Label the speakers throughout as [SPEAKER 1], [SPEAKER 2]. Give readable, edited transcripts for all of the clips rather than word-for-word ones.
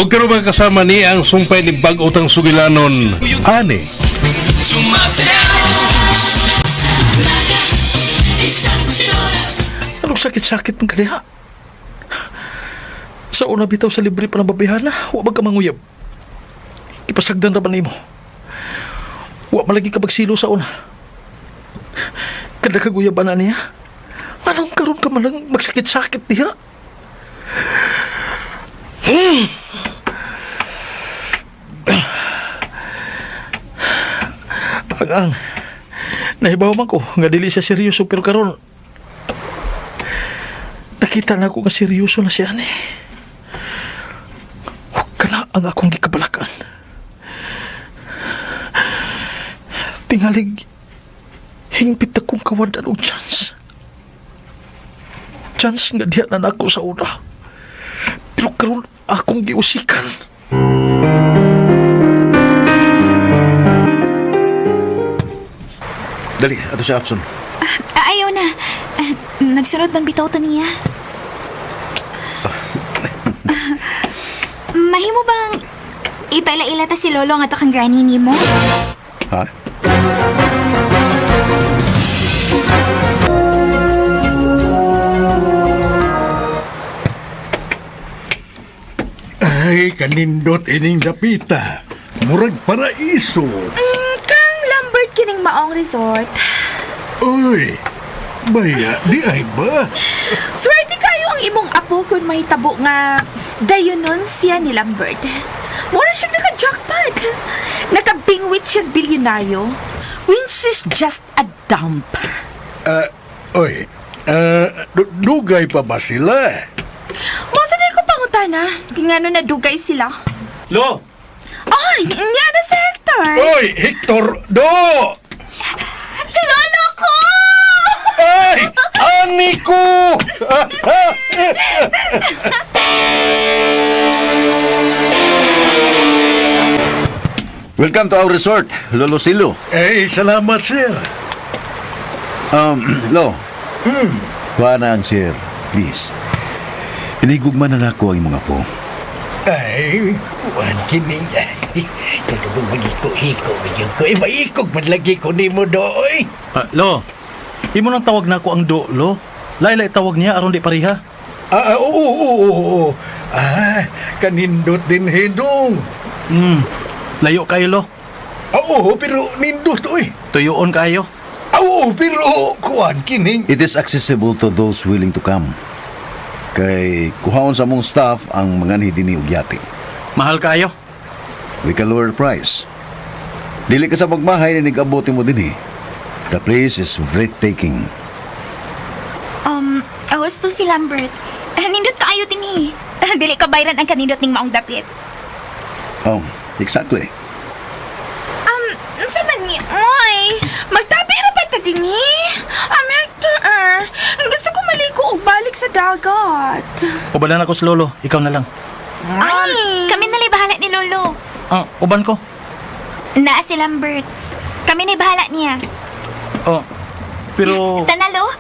[SPEAKER 1] O karon ba kasama ni ang sumpay ni bag-utang sugilanon, ani.
[SPEAKER 2] Anong sakit-sakit ng kaniha? Sa una bitaw sa libre pa ng babihana, huwag ka manguyab. Ipasagdan ra ba nimo? Huwag malagi ka magsilo sa una. Kada kaguyaban na niya, anong karon ka malang magsakit-sakit niya? Ang nahibaw man ko nga dili siya seryoso pero karon nakita na ako nga seryoso na siya ni. Huwag ka na ang akong gikabalakan. Tingalig hingpit akong kawadan o chance. Chance nga diya na ako sa una. Pero karon akong giusikan.
[SPEAKER 3] Dali, ato sa Apson.
[SPEAKER 4] Ayaw na. Nagsunod bang bitaw to niya? Mahimo bang ipaila-ila ta si Lolo nga to kang granny ni mo?
[SPEAKER 3] Ha?
[SPEAKER 5] Ay, kanindot ining dapita. Murag paraiso.
[SPEAKER 6] Kang Lambert kining maong resort.
[SPEAKER 5] Uy, baya, di ay ba?
[SPEAKER 6] Swerte kayo ang imong apo kung may tabo nga dayonon siya ni Lambert. Mura siya naka-jackpot. Nakabingwit siya bilyonaryo, which is just a dump.
[SPEAKER 5] Uy, dugay pa ba sila?
[SPEAKER 6] Masa na ko pangutana, ngano na dugay sila.
[SPEAKER 2] Lo!
[SPEAKER 6] Ay, nga na si Hector.
[SPEAKER 5] Uy, Hector, do!
[SPEAKER 6] Lolo ko!
[SPEAKER 5] Ay, ani ko!
[SPEAKER 3] Welcome to our resort, Lolo Silo.
[SPEAKER 5] Ay, salamat, sir.
[SPEAKER 3] Lo. Kuha na ang sir, please. Hinigugman na nako ang mga po.
[SPEAKER 5] Ay, kuwan kining ay. Kaya mo mag-iko-iko, bigyan ko. Maikog man lagi ko ni mo doy.
[SPEAKER 2] Lo, imo nang tawag na ako ang do, Lo. Laylay tawag niya aron di pariha.
[SPEAKER 5] Oo. Kanindot din hedong.
[SPEAKER 2] Layo kayo, Lo.
[SPEAKER 5] Oo, pero nindot, oy.
[SPEAKER 2] Tuyoon kayo.
[SPEAKER 5] Oo, pero kuwan kining.
[SPEAKER 3] It is accessible to those willing to come. Kay kuhaon sa mong staff ang mga nahidini og yate.
[SPEAKER 2] Mahal kayo.
[SPEAKER 3] We can lower the price. Dili ka sa magmahay na nag-abuti mo din eh. The place is breathtaking.
[SPEAKER 4] Awas to si Lambert. Nindot kaayo din eh. Dili ka bayran ang kanindot ning maong dapit.
[SPEAKER 3] Oh, exactly.
[SPEAKER 6] Sa man ni, oy, magtabi na ba ito din Hector, gusto ko maligo o balik sa dagat.
[SPEAKER 2] Ubalan ako si Lolo. Ikaw na lang.
[SPEAKER 4] Kami nalay bahala ni Lolo.
[SPEAKER 2] Uban ko.
[SPEAKER 4] Naa si Lambert. Kami na'y bahala niya.
[SPEAKER 2] Pero...
[SPEAKER 4] Tanalo,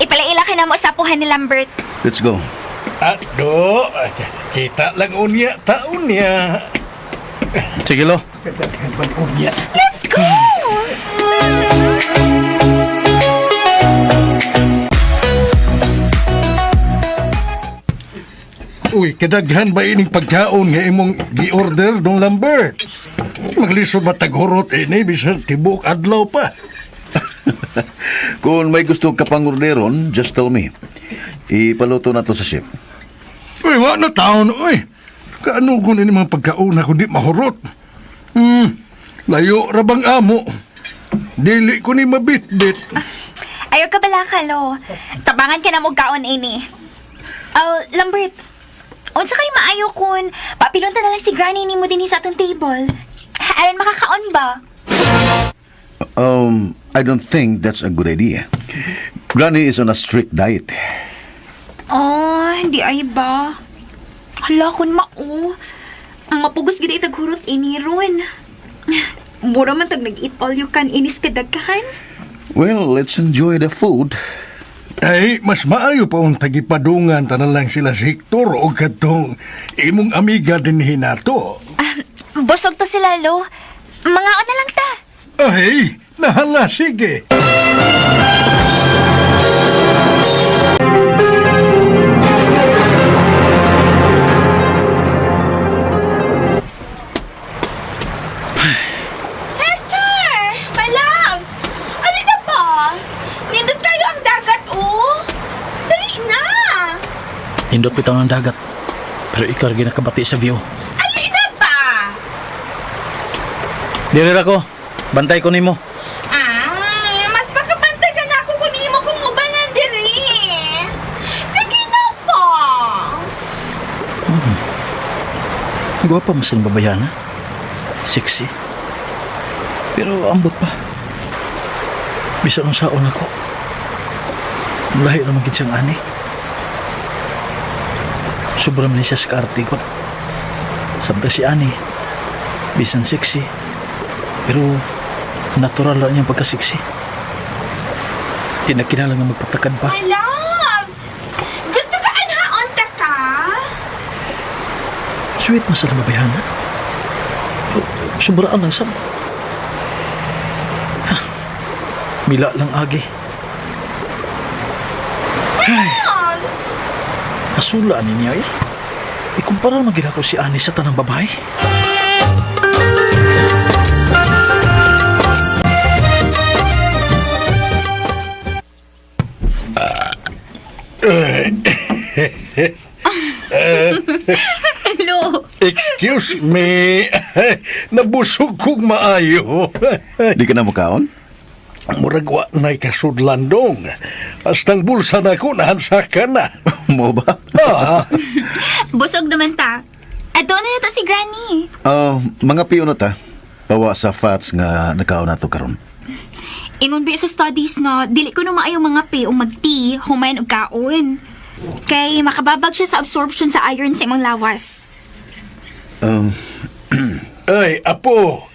[SPEAKER 4] ipalaila ka na mo sa apuhan ni Lambert.
[SPEAKER 3] Let's go.
[SPEAKER 5] Do, kita lang unya, taon niya.
[SPEAKER 2] Sige, Lo.
[SPEAKER 6] Let's go!
[SPEAKER 5] Uy, kadaghan ba ining pagkaon nga imong gi-order dong Lambert? Magliso ba taghurot ini bisan tibok adlaw pa?
[SPEAKER 3] Kung may gusto ka pang orderon, just tell me. Ipaluto na to sa chef.
[SPEAKER 5] Uy, wa na taon, uy. Kaano ko na mga pagkaon na kundi mahurot? Layo rabang amo. Dili ko ni mabitbit.
[SPEAKER 4] Ayaw ka bala ka, Lo. Tabangan ka na mo kaon ini. Lambert, unsa kay maayo kun papilunta na lang si Granny ni mo din sa atong table. Aron makakaon ba?
[SPEAKER 3] I don't think that's a good idea. Granny is on a strict diet.
[SPEAKER 4] Hindi ay ba? Hala kun mao. Ang mapugos gid itaghurot ini ron. Mura man tag nag-eat all you can inis kadaghan.
[SPEAKER 3] Well, let's enjoy the food.
[SPEAKER 5] Ay, mas maayo pa ang tagipadungan ta na lang sila si Hector o katong imong amiga din hinato.
[SPEAKER 4] Busog to sila, lo. Mga na lang ta.
[SPEAKER 5] Ay, nahala, sige.
[SPEAKER 6] Hector! My loves! Alin na ba? Nindot kayo ang dagat, oh! Dali na!
[SPEAKER 2] Hindot bitaw ng dagat. Pero ikaw rin nakabati sa view.
[SPEAKER 6] Alin na ba?
[SPEAKER 2] Dili ra ko. Bantay ko nimo.
[SPEAKER 6] Mas makapantay ka na ako kung imo kong ubanan diri. Sige na pa!
[SPEAKER 2] Gwapa mas ang babayana. Sexy. Pero ambot pa. Bisa nung saon ako. Lahi naman gid siyang ani. Sobra man siya sa kaarte ko. Samtang si Ani, bisan sexy. Pero natural lang niyang pagka-sexy. Di na kinala nga magpatakad pa.
[SPEAKER 6] My loves! Gusto ka anhaon ta ka?
[SPEAKER 2] Sweet mas ang babayana. Sobraan lang sa... Mila lang agi. Ay,
[SPEAKER 6] Loves!
[SPEAKER 2] asulaan niya eh. Ikumpara naman gina ko si Ani sa tanang babae.
[SPEAKER 4] Lo.
[SPEAKER 5] Excuse me. Nabusog kong maayo.
[SPEAKER 3] Di ka na mukaon?
[SPEAKER 5] Muragwa na'y kasudlandong. Astang bulsa na ko, nahansakan na.
[SPEAKER 3] Mo ba?
[SPEAKER 4] Busog naman ta. Ato na nato si Granny.
[SPEAKER 3] Mga piyo na ta. Pawa sa fats nga nakaon nato karon.
[SPEAKER 4] Ingon ba sa studies na dili ko na maayo mga pi o mag-tea, humayan og kaon. Kay makababag siya sa absorption sa iron sa imong lawas.
[SPEAKER 5] Ay, apo.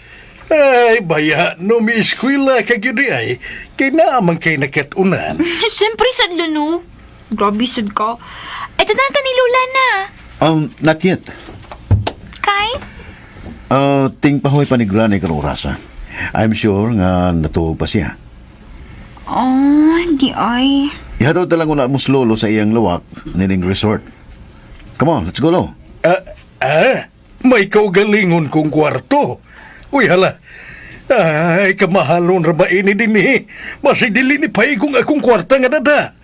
[SPEAKER 5] Ay, baya, no mi eskwela ka gyud ay. Kay naamang kay nakatunan.
[SPEAKER 4] Siyempre, sad no. Grabe, sad ka. Ito na lang ni Lola na.
[SPEAKER 3] Not yet.
[SPEAKER 4] Kay?
[SPEAKER 3] Ting pahoy pa ni Granny karong orasa. I'm sure nga natuog pa siya.
[SPEAKER 4] Oh, di ay.
[SPEAKER 3] Ihataw talang una mos lolo sa iyang lawak nining resort. Come on, let's go, lo.
[SPEAKER 5] May kaugalingon kong kwarto. Uy, hala. Ay, kamahalon ra ba ini din eh. Masidili ni paigong akong kwarta nga dada.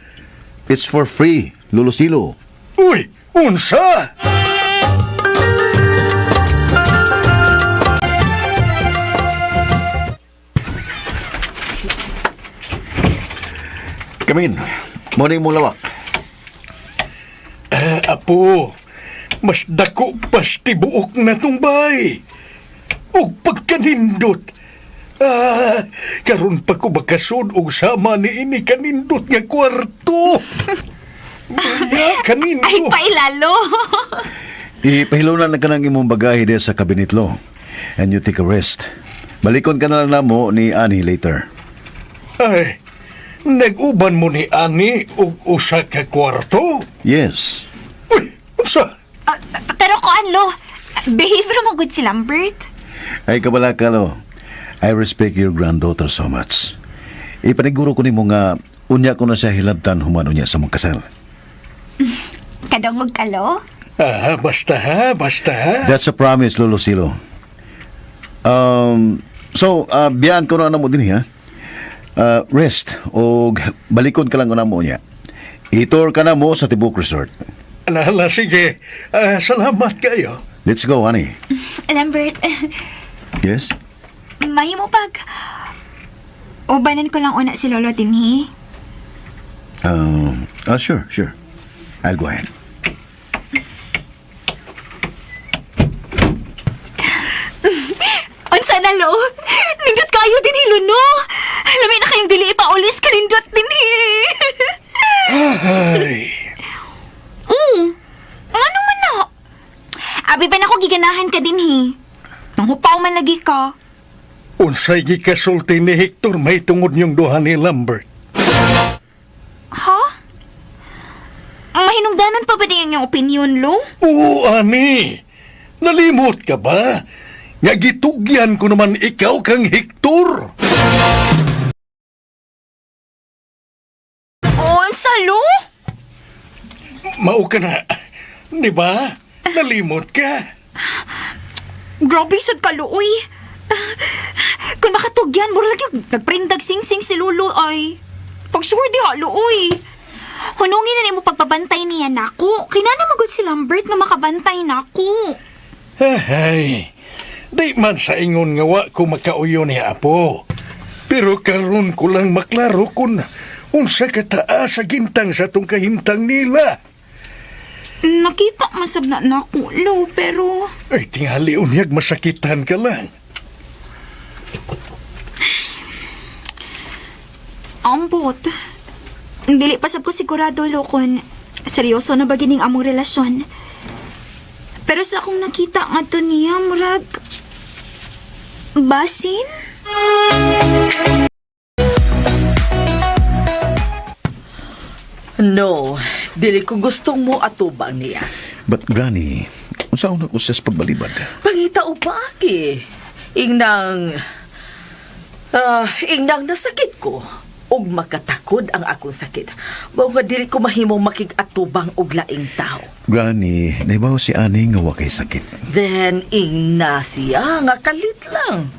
[SPEAKER 3] It's for free, Lolo Silo.
[SPEAKER 5] Uy, unsa?
[SPEAKER 3] Come in. Morning mo lawak.
[SPEAKER 5] Apo, mas dako pas tibuok na tong bay. Og pagkanindot. Karon pa ko bakasod og sama ni ini kanindot nga kwarto. Baya, kanindot.
[SPEAKER 4] Ay, pailalo.
[SPEAKER 3] Ipahilaw na ka ng imong bagahe sa cabinet, lo. And you take a rest. Balikon ka na lang namo ni Annie later.
[SPEAKER 5] Ay, nag-uban mo ni Ani og usa ka kwarto?
[SPEAKER 3] Yes.
[SPEAKER 5] Uy, unsa?
[SPEAKER 4] Pero kuan lo, behave mo good si Lambert.
[SPEAKER 3] Ay, kabala ka, lo. I respect your granddaughter so much. Ipaniguro ko ni mo nga unya ko na siya hilabtan humano niya sa mong kasal.
[SPEAKER 4] Kadungog ka lo.
[SPEAKER 5] Basta ha, basta ha.
[SPEAKER 3] That's a promise, Lolo Silo. Biyaan ko na mo din, ha? Rest o balikon ka lang na mo niya. Itor ka na mo sa Tibuk Resort.
[SPEAKER 5] Alala, sige. Salamat kayo.
[SPEAKER 3] Let's go, honey.
[SPEAKER 4] Lambert,
[SPEAKER 3] Yes?
[SPEAKER 4] mahimo pag... Ubanan ko lang una si Lolo dinhi.
[SPEAKER 3] Sure. I'll go ahead.
[SPEAKER 4] Unsa na lo? Nindot kayo din hilo no? Lamay na kayong dili ipaulis ka nindot din
[SPEAKER 5] Ay,
[SPEAKER 4] Ano man na? Abi ba na ako giganahan ka din hi? Nang hupaw man lagi ka.
[SPEAKER 5] unsay gikasulti ni Hector may tungod niyong duha ni Lambert.
[SPEAKER 4] Ha? niyang opinion, Lo.
[SPEAKER 5] Oo, ani. Nalimot ka ba? Nga gitugyan ko naman ikaw kang Hector.
[SPEAKER 4] Unsa, Lo?
[SPEAKER 5] Mao ka na. Di ba? Nalimot ka.
[SPEAKER 4] Grabe sad ka, Lo, uy. Kung makatugyan, mura lagi nagprindag sing-sing si Lolo ay. Pag-sure di ha, Lo, uy. Hunungin na ni mo pagpabantay niya nako. Kinana magod si Lambert nga makabantay nako.
[SPEAKER 5] Ay, di man sa ingon nga wa ko makauyo ni Apo. Pero karon ko lang maklaro kung unsa kataas sa gintang sa tong kahimtang nila.
[SPEAKER 4] Nakita masab na nako, Lo, pero...
[SPEAKER 5] Ay, tingali unyag masakitan ka lang.
[SPEAKER 4] Ambot. Dili pa sab ko sigurado, Lo, kung seryoso na ba gining among relasyon. Pero sa akong nakita nga to niya, murag... Basin?
[SPEAKER 7] No, dili ko gustong mo atubang niya.
[SPEAKER 3] But Granny, unsaon ako sa pagbalibad?
[SPEAKER 7] Pangita upaki. Ingnang nasakit ko. Og makatakod ang akong sakit. Mao nga dili ko mahimong makig-atubang og laing tao.
[SPEAKER 3] Granny, naibaw si Ani nga wa kay sakit.
[SPEAKER 7] Then ingna siya nga kalit lang.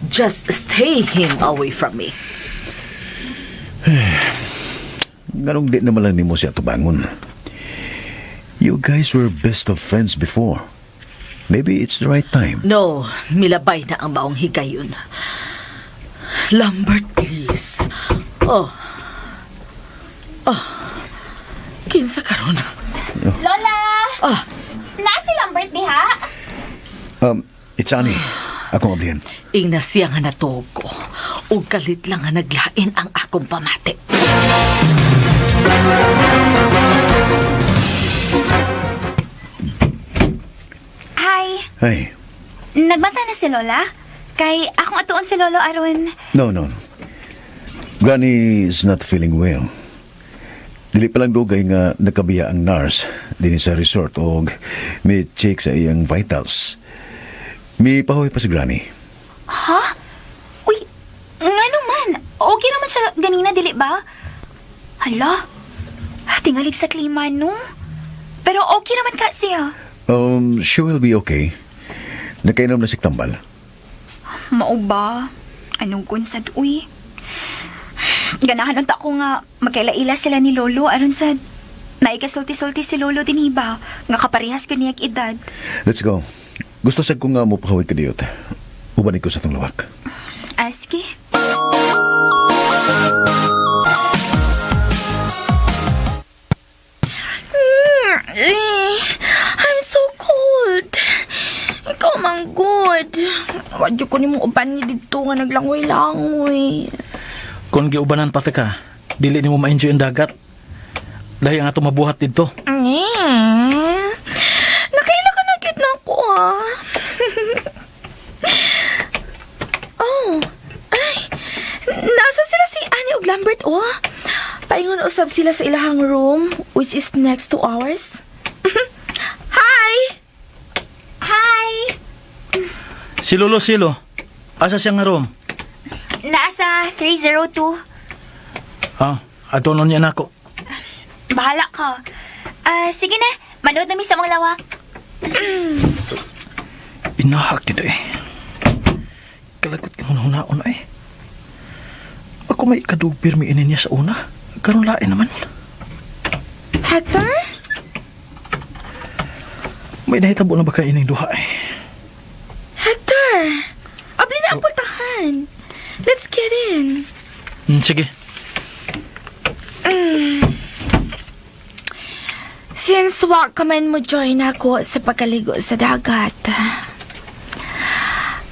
[SPEAKER 7] Just stay him away from me.
[SPEAKER 3] Ganong di naman lang nimo siya tubangon. You guys were best of friends before. Maybe it's the right time.
[SPEAKER 7] No, milabay na ang maong higayon. Lambert, please. Oh. Kinsa karon?
[SPEAKER 4] Lola!
[SPEAKER 7] Ah,
[SPEAKER 4] Na si Lambert diha?
[SPEAKER 3] It's Ani. Akong ablihan.
[SPEAKER 7] ingna siya nga natuog ko. Ug kalit lang nga naglain ang akong pamati.
[SPEAKER 4] Hi.
[SPEAKER 3] Hey.
[SPEAKER 4] Nagbanta na si Lola? Kay akong atuon si Lolo aron.
[SPEAKER 3] No. Granny is not feeling well. Dili pa lang dugay nga nakabiya ang nurse din sa resort o may check sa iyang vitals. May pahoy pa si Granny.
[SPEAKER 4] Ha? Uy, nga naman. Okay naman siya ganina, dili ba? Hala, tingalig sa klima, no? Pero okay naman ka siya.
[SPEAKER 3] She will be okay. Nakainom na si Tambal.
[SPEAKER 4] Mao ba? Anong kunsad, uy? Ganahan ang tako nga magkaila-ila sila ni Lolo aron sa naikasulti-sulti si Lolo din iba nga kaparehas ko niyag edad.
[SPEAKER 3] Let's go. Gusto sa kong nga mo pahoy ka diyot. Ubanin ko sa itong lawak.
[SPEAKER 4] Aski?
[SPEAKER 6] I'm so cold. Ikaw man good. Wadyo ko ni mo uban ni dito nga naglangoy-langoy.
[SPEAKER 2] Kung giubanan pati ka, dili nimo ma-enjoy ang dagat. Dahil nga ito mabuhat dito.
[SPEAKER 6] Nakaila ka na cute na ako, ha? Oh, ay. Nasa sila si Annie ug Lambert, oh. Paingon usab sila sa ilahang room, which is next to ours. Hi!
[SPEAKER 4] Hi!
[SPEAKER 2] Si Lolo Silo, asa siya nga room?
[SPEAKER 4] Nasa 302.
[SPEAKER 2] Ato nun yan ako.
[SPEAKER 4] Bahala ka. Sige na. Manood na mi sa mga lawak.
[SPEAKER 2] Inahak nito eh. Kalagot ka hunaon eh. Ako may kadugpir mi inin niya sa una. Karon lain naman.
[SPEAKER 6] Hector?
[SPEAKER 2] May nahitabo na ba ka ining duha eh.
[SPEAKER 6] Hector! Abli na ang pultahan. Let's get in.
[SPEAKER 2] Sige.
[SPEAKER 6] Since wa ka man mo join ako sa pagkaligo sa dagat,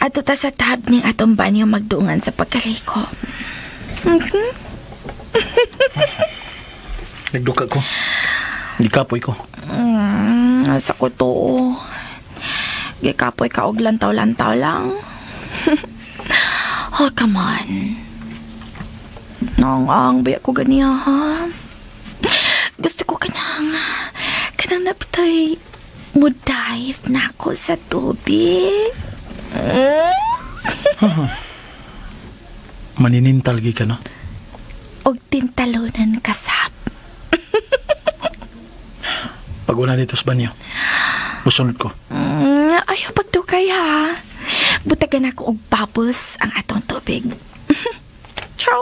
[SPEAKER 6] ato ta sa tab ning atong banyo magdungan sa pagkaligo.
[SPEAKER 2] Nagduka ko. Gikapoy ko.
[SPEAKER 6] Sa ko to. Gikapoy ka og lantaw-lantaw lang. Oh, come on. Nang baya ko ganiya, ha? Gusto ko kanang napitay mo dive na ako sa tubig.
[SPEAKER 2] Maninintalgi ka na.
[SPEAKER 6] Og tintalunan kasap.
[SPEAKER 2] Pag wala dito sa banyo, musunod ko.
[SPEAKER 6] Ayaw pagtukay ha. Butagan ako og bubbles ang atong tubig. Ciao.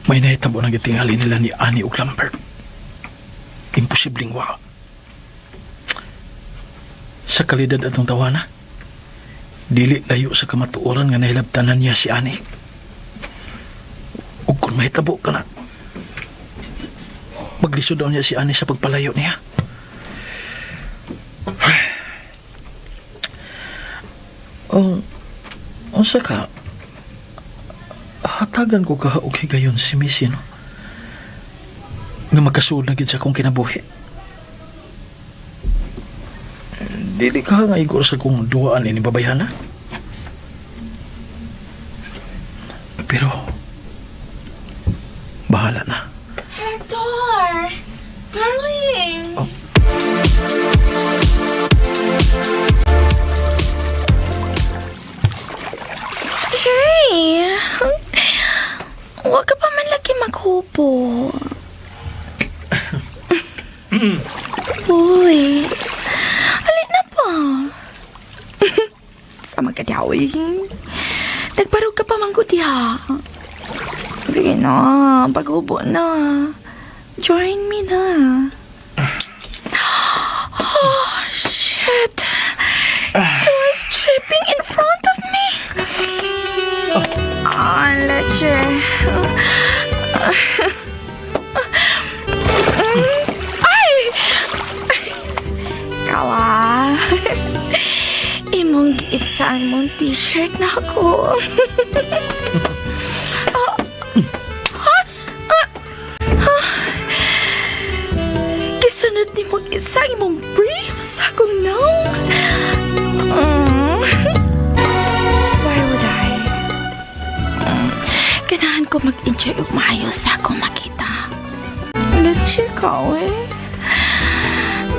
[SPEAKER 2] May nahitabo ng gitingali nila ni Annie ug Lambert. Imposibleng wa. Sa kalidad atong tawana, dili layo sa kamatuoran nga nahilabtanan niya si Annie. Ug kung mahitabo ka na, maglisod daw niya si Annie sa pagpalayo niya. Unsa ka? Hatagan ko ka og higayon si Missy, no? Nga magkasuod na gid sa akong kinabuhi. Dili ka nga igor sa kong duwaan ini babayana. Pero, bahala na.
[SPEAKER 6] Hector! Darling!
[SPEAKER 2] Oh.
[SPEAKER 6] Hey! Huwag ka pa man lagi maghupo. Uy! Alit na pa. Sama ka diya, uy. Nagbarog ka pa manggod diya. Sige na, paghubo na. Join me na. Oh, shit. You were stripping in front of me. Ah, leche. Ay! Kawa. Imong giitsaan mong t-shirt na ako. Gisunod ni mong itsang imong briefs akong naong. Why would I? Ganahan ko mag-enjoy ug maayos sa akong makita. Leche ka, eh.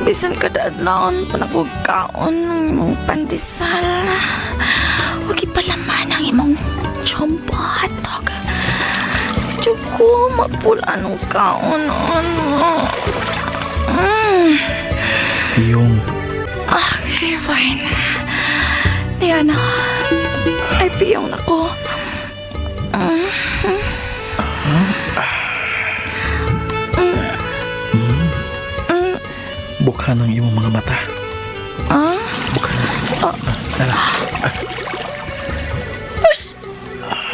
[SPEAKER 6] Bisan kadadlaon pa nagugkaon ng imong pandesal. Huwag ipalaman ang imong jumbo hotdog. Medyo ko mapula ng kaon.
[SPEAKER 2] Yung
[SPEAKER 6] Okay, fine. Diana, ay piyong na ko.
[SPEAKER 2] bukha ng iyong mga mata. Bukha na. Dala.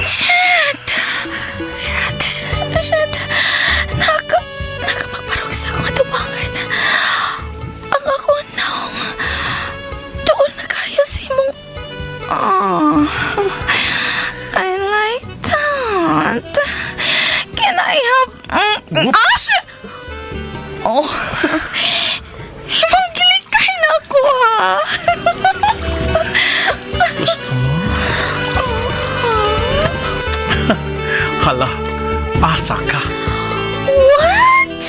[SPEAKER 6] Shit. Nakamagparong sa akong atubangan. Ang ako naong doon na kayo si mong... I like that. Can I have...
[SPEAKER 2] Whoops!
[SPEAKER 6] Oh. Imong gilikay na ako, ha?
[SPEAKER 2] Gusto mo? Hala, asa ka.
[SPEAKER 6] What?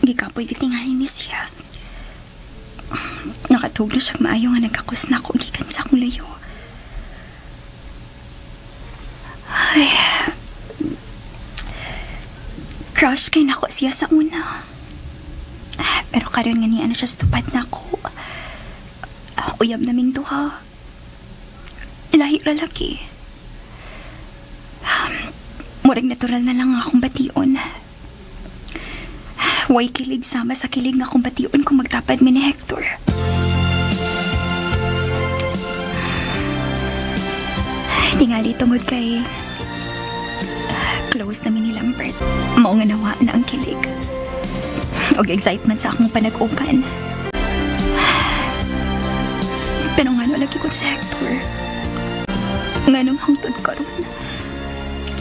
[SPEAKER 4] Gikapoy gitingali ni siya. Nakatuglo siya maayo nga nagkakos na ako gikan sa akong layo. Ay. Crush kay nako siya sa una. Pero karon nga niya na siya stupad na ako. Uyab naming duha. Lahi ra laki. Murag natural na lang akong bation. Way kilig sama sa kilig nga akong bation kung magtapad mi ni Hector. Tingali tungod kay close na mi ni Lambert. Mao nga nawa na ang kilig. Og excitement sa akong panag-upan. Pero nga lagi ko sa Hector. Nga nung hangtod karon.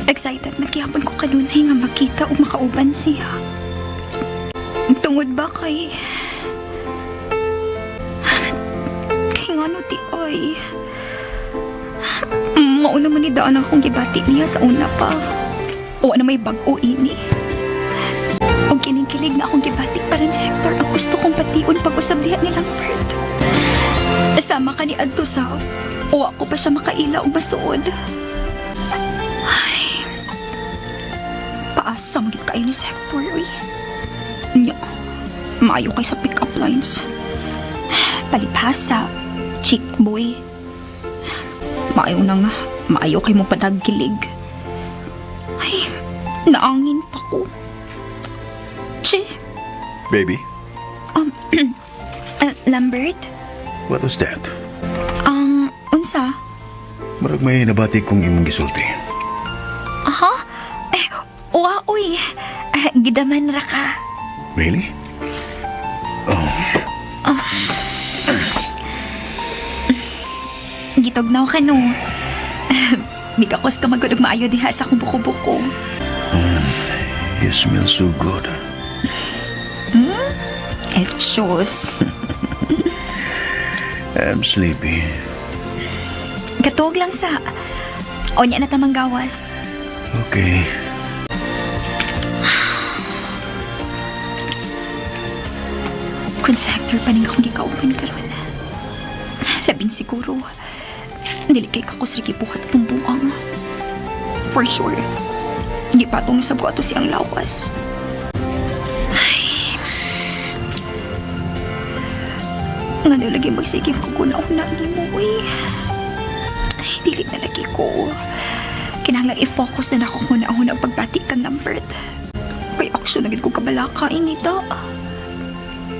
[SPEAKER 4] Excited na kihapon ko kanunay nga makita o makauban siya. Tungod ba kay... Kay nga no ti ay... Mauna man ni daan akong gibati niya sa una pa. O na may bag-o ini. O kining-kilig na akong gibati para ni Hector ang gusto kong patiun pag-usab diha ni Lambert. Sama ka ni Adto sa... O ako pa siya makaila o masuod. Ay... Paasa magit kayo ni Hector, uy. Nya, maayo kay sa pick-up lines. Palibhasa, chick boy. Maayo na nga, maayo kay mo panagkilig. Ay, naangin pa ko. Che,
[SPEAKER 3] Baby,
[SPEAKER 4] Lambert?
[SPEAKER 3] what was that?
[SPEAKER 4] Unsa?
[SPEAKER 3] Marag may nabati kong imong gisulti.
[SPEAKER 4] Aha? Uwa, uy. Gidaman ra ka.
[SPEAKER 3] Really?
[SPEAKER 4] Gitognaw ka no. Mikakos ka magod og maayo diha sa akong buko-buko.
[SPEAKER 3] You smell so good.
[SPEAKER 4] Etchos.
[SPEAKER 3] I'm sleepy.
[SPEAKER 4] Katuog lang sa... Onya na tamang gawas.
[SPEAKER 3] Okay.
[SPEAKER 4] Kung sa Hector pa rin akong gikauban karon. Labing siguro. Dili kay kakos rin kibuhat itong buang. For sure. Hindi pa itong isab ko ato siyang lawas. Ay. Nga na lagi magsigim ko kuna-una ni mo eh. Ay, dili na lagi ko. Kinahanglan i-focus na ako kuna-una pagbati kang Lambert. Kay aksyon na gid ko kabalaka inita.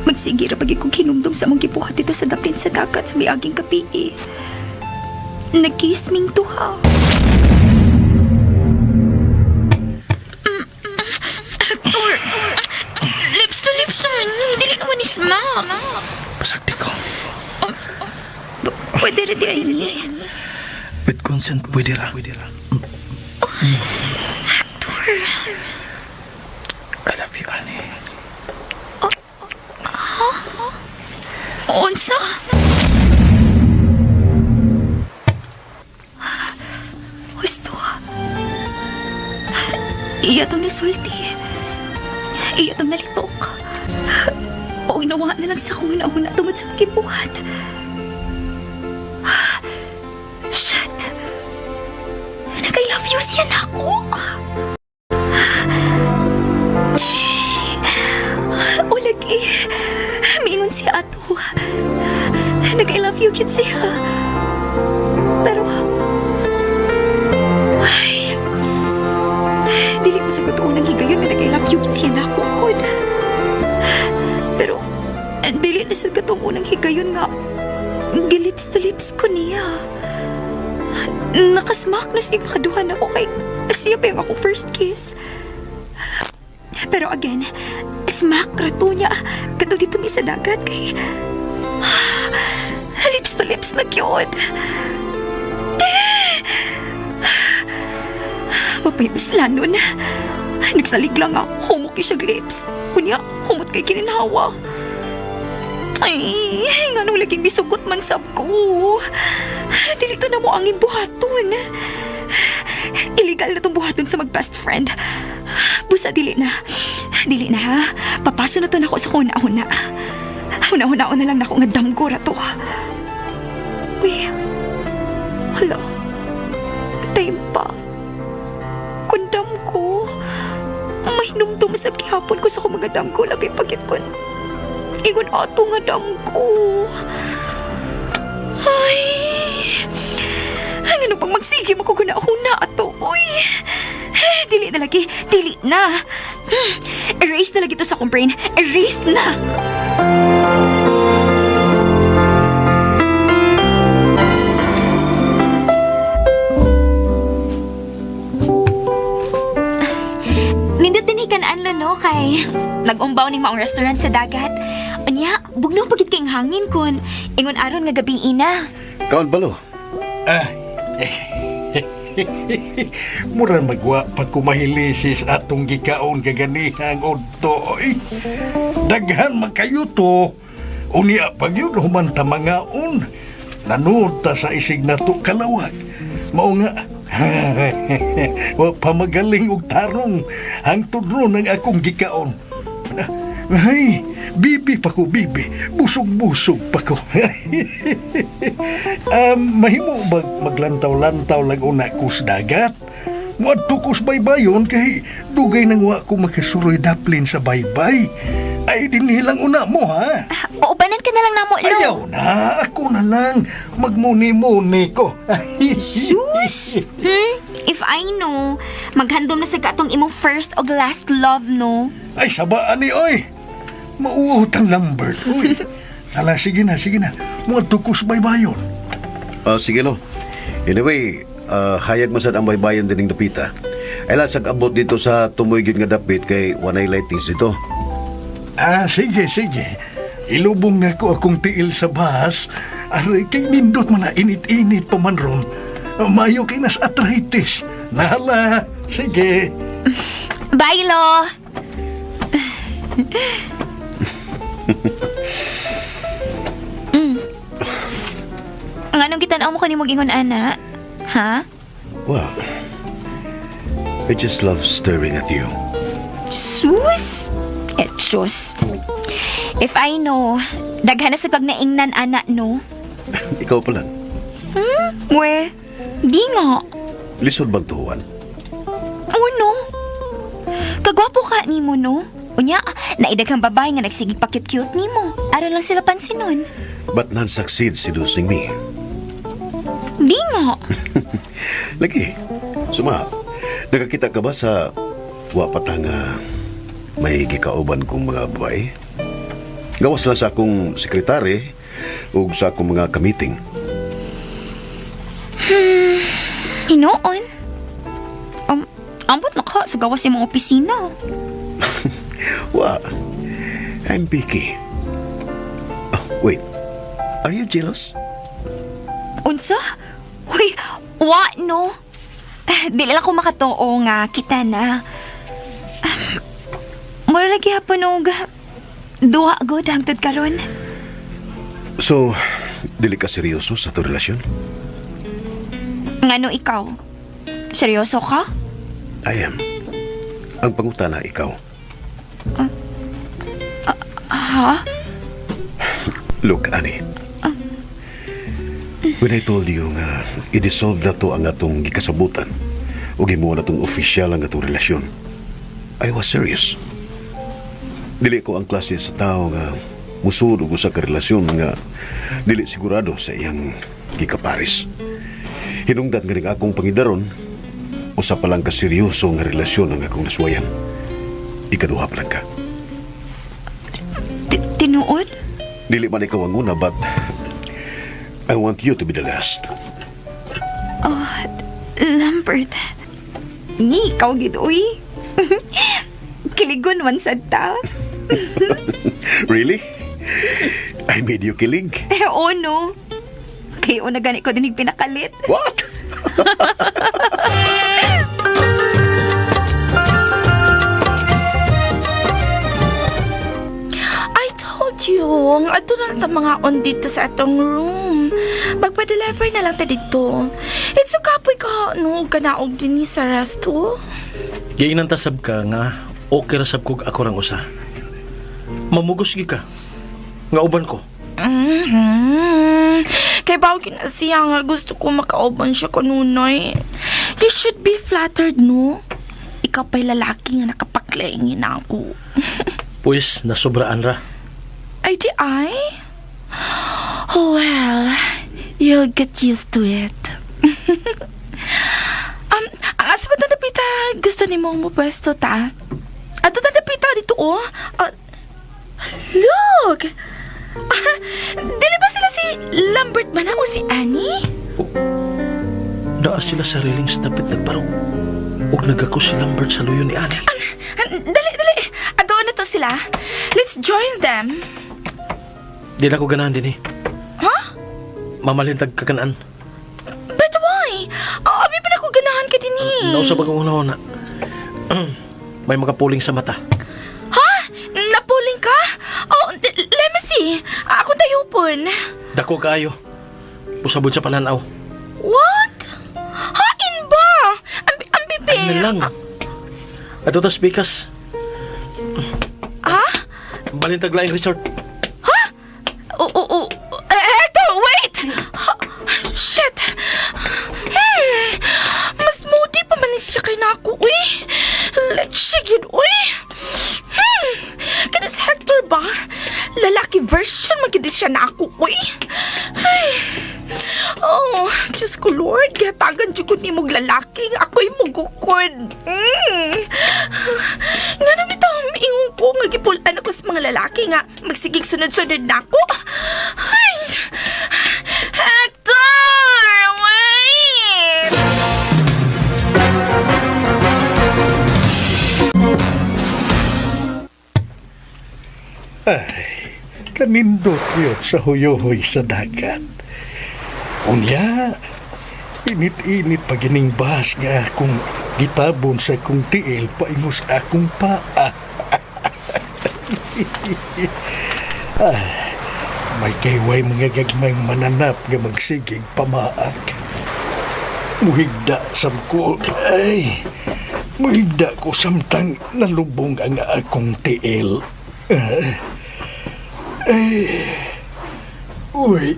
[SPEAKER 4] Magsigira pag ikong hinumdum sa mong gibuhat dito sa dapin sa dagat sa miaging kapi. Nag-kiss ming tuha. Hector! Lips to lips naman. Dili naman ni smack.
[SPEAKER 2] Pasagdi ko.
[SPEAKER 4] Pwede rin di ay niya.
[SPEAKER 2] With consent, pwede ra.
[SPEAKER 4] Hector!
[SPEAKER 2] I love you, honey.
[SPEAKER 4] Unsa? Gusto. Iya tong nasulti. Iya tong nalitok. O inawa na lang sa akong una tungod sa kibuhat. Shit. Nag-I love you siya na ako. O lagi. Miingon siya ato. Nag-I love you kid siya. Pero... Ay... Dili ko sa gutuon ng higayon na nag-I love you kid siya na ako, Kod. Pero... Dili na sa gutuon ng higayon nga... Gilips to lips ko niya. Nakasmak na siya makaduhan ako kay... Siya pa yung akong first kiss. Pero again... Smack rato niya. Katong dito mi sa dagat kay... Lips to lips na cute. Mapayos lanon. Nagsalig lang nga. Humok siya lips. Kunya, humot kay kininhawa. Ay, nga nung laging bisugot man sab ko. Dilito na mo ang imbuhaton. Illegal na itong buhaton sa mag-best friend. Busa, dili na. Dili na, ha? Papaso na to na ako sa kuna-una. Una-una na lang na ako nga damgo ra to. Uy, hala. Time pa. Kundam ko. Mahinumdum sa gihapon ko sa mga damgo. Labi pagit ko. Ingon ato nga damgo. Ay. Ano pang magsigim ako kuna-una ato. Uy. Dili na lagi. Dili na. Erase na lagi to sa akong brain. Erase na. Nindot din hikanaan lo no kay nag-umbaw ning maong restaurant sa dagat. Unya, bugnaw pagit kayong hangin kun ingon aron nga gabing ina.
[SPEAKER 3] Kaon balo.
[SPEAKER 5] Mura magwa pag kumahilisis atong gikaon gaganihang udtoy. Daghan magkayo to. Unya pag yun humanta mangaon. Nanood ta sa isig na to kalawag. Mao nga, wa pa magaling og tarong. Hangtod ron ang akong gikaon. Ay, bibi pa ko, bibi. Busog-busog pa ko. Mahimo ba maglantaw-lantaw lang una ko sa dagat? Muadto ko sa baybayon kay dugay nang wa ko makasuroy daplin sa baybay. Ay, dinilang una mo, ha?
[SPEAKER 4] Uubanan ka na lang namo, Lo.
[SPEAKER 5] Ayaw na, ako na lang. Magmuni-muni ko.
[SPEAKER 4] Sus! If I know, maghandom na sa katong imong first o last love, no?
[SPEAKER 5] Ay, sabaan ni, oy. Mauutang Lambert, oy. Hala, sige na. Muadto ko sa baybayon.
[SPEAKER 3] Sige lo. Anyway, hayag masad ang baybayan dining dapita. Ay lasag abot dito sa tumoy gyud nga dapit kay wanay lightings dito.
[SPEAKER 5] Sige. Ilubong na ko akong tiil sa bahas. Aray, kay nindot man na init-init pa man ron. Mayo kay nas arthritis. Nahala, sige.
[SPEAKER 4] Bye, Lo. Anong kitanaw mo kanimo gingon, ana? Ha?
[SPEAKER 3] Well, I just love staring at you.
[SPEAKER 4] Sus! Etsos. If I know, daghan na sa pagnaingnan, ana, no?
[SPEAKER 3] Ikaw pala.
[SPEAKER 4] We, di nga.
[SPEAKER 3] Lisod bang tuhuan?
[SPEAKER 4] Oh, no? Kagwapo ka ni mo, no? Unya, naidaghang babae nga nagsigig pa cute-cute ni mo. Aron lang sila pansinon.
[SPEAKER 3] But none succeed seducing me.
[SPEAKER 4] Di nga.
[SPEAKER 3] Lagi, suma, nakakita ka ba sa wapatang may gikauban kong mga babae? Gawas lang sa akong sekretary o sa akong mga kamiting.
[SPEAKER 4] Hinoon? Ambot na ka sa gawas yung mga opisina.
[SPEAKER 3] Wa, I'm picky. Oh, wait, are you jealous?
[SPEAKER 4] Unsa? Uy, wa, no? Dili lang ko makatoo nga, kita na. Mura lagi hapon og duha god hangtod karon.
[SPEAKER 3] So, dili ka seryoso sa to relasyon?
[SPEAKER 4] Ngano ikaw? Seryoso ka?
[SPEAKER 3] I am. Ang pangutana, ikaw.
[SPEAKER 4] Ha?
[SPEAKER 3] Look, Annie. When I told you nga i-dissolve na to ang atong gikasabutan o gimuha na tong opisyal ang atong relasyon, I was serious. Dili ko ang klase sa tao nga musuro ko sa karelasyon nga dili sigurado sa iyang gikaparis. Hinungdan nga rin akong pangidaron o sa palang kaseryoso nga relasyon ang akong naswayan. Ikaduha pa lang ka.
[SPEAKER 4] Tinuod?
[SPEAKER 3] Dili man ikaw ang una, but I want you to be the last.
[SPEAKER 4] Oh, Lambert. Ni, ikaw gid, uy. Kiligon man sad ta.
[SPEAKER 3] Really? I made you kilig?
[SPEAKER 4] Oh, no. Kayo na gani ko dinig pinakalit.
[SPEAKER 3] What?
[SPEAKER 6] I told you, ang ato na lang ta mga on dito sa atong room. Magpa-deliver na lang ta dito. It's so kapoy ka, no? Kanaog din ni sa resto.
[SPEAKER 2] Giinan tasab ka nga okay ra sab kog ako rang usa. Mamugos gi ka. Nga uban ko.
[SPEAKER 6] Kay bawag na siya nga gusto ko makauban siya kanunay. You should be flattered, no? Ikaw pa'y lalaki nga nakapaklaingin ako.
[SPEAKER 2] Pues nasobraan ra.
[SPEAKER 6] Ay, di ay? Oh, well, you'll get used to it. Ang asa ba tanapita gusto ni mong mapwesto ta? Ato tanapita dito, oh. Look! Dili ba sila si Lambert ba na o si Annie?
[SPEAKER 2] Naa sila sa railing sa tapit nagbarong. Ug nagako si Lambert sa luyo ni Annie.
[SPEAKER 6] Dali! Adoon na to sila. Let's join them.
[SPEAKER 2] Di na ko ganahan din eh.
[SPEAKER 6] Huh?
[SPEAKER 2] Mamalintag kaganaan.
[SPEAKER 6] But why? Abi pa na ko ganahan ka din eh.
[SPEAKER 2] Nausap akong una-una. May makapuling sa mata.
[SPEAKER 6] Ha? Napuling ka? Oh, let me see. Ako tayo pon.
[SPEAKER 2] Dako kaayo. Usabod sa pananaw.
[SPEAKER 6] What? Hain ba? Ang bibi.
[SPEAKER 2] Ano lang. Ato tas bikas.
[SPEAKER 6] Ha?
[SPEAKER 2] Balintag Laing Resort.
[SPEAKER 6] Oo. Eto, wait! Shit! Mas moody pa man siya kay nako, uy! Let's sigid, uy! Kanas Hector ba? Lalaki version, magiging siya na ako, uy! Ay. Oh, Diyos ko, Lord, gatagan dyan ko ni mong lalaki, ako'y mugukod. Nga naman ito, miingon ko, nga gipulan ako sa mga lalaki nga, magsigig sunod-sunod na ako. Ay, Hector, wait!
[SPEAKER 5] Ay, kanindot yun sa huyohoy sa dagat. Unya, init-init pa gining bahas nga akong gitabon sa akong tiil paingos akong paa. May kayway mga gagmayng mananap nga magsigig pamaak. Muhigda sam ko, ay, muhigda ko samtang nalubong ang akong tiil. Uy,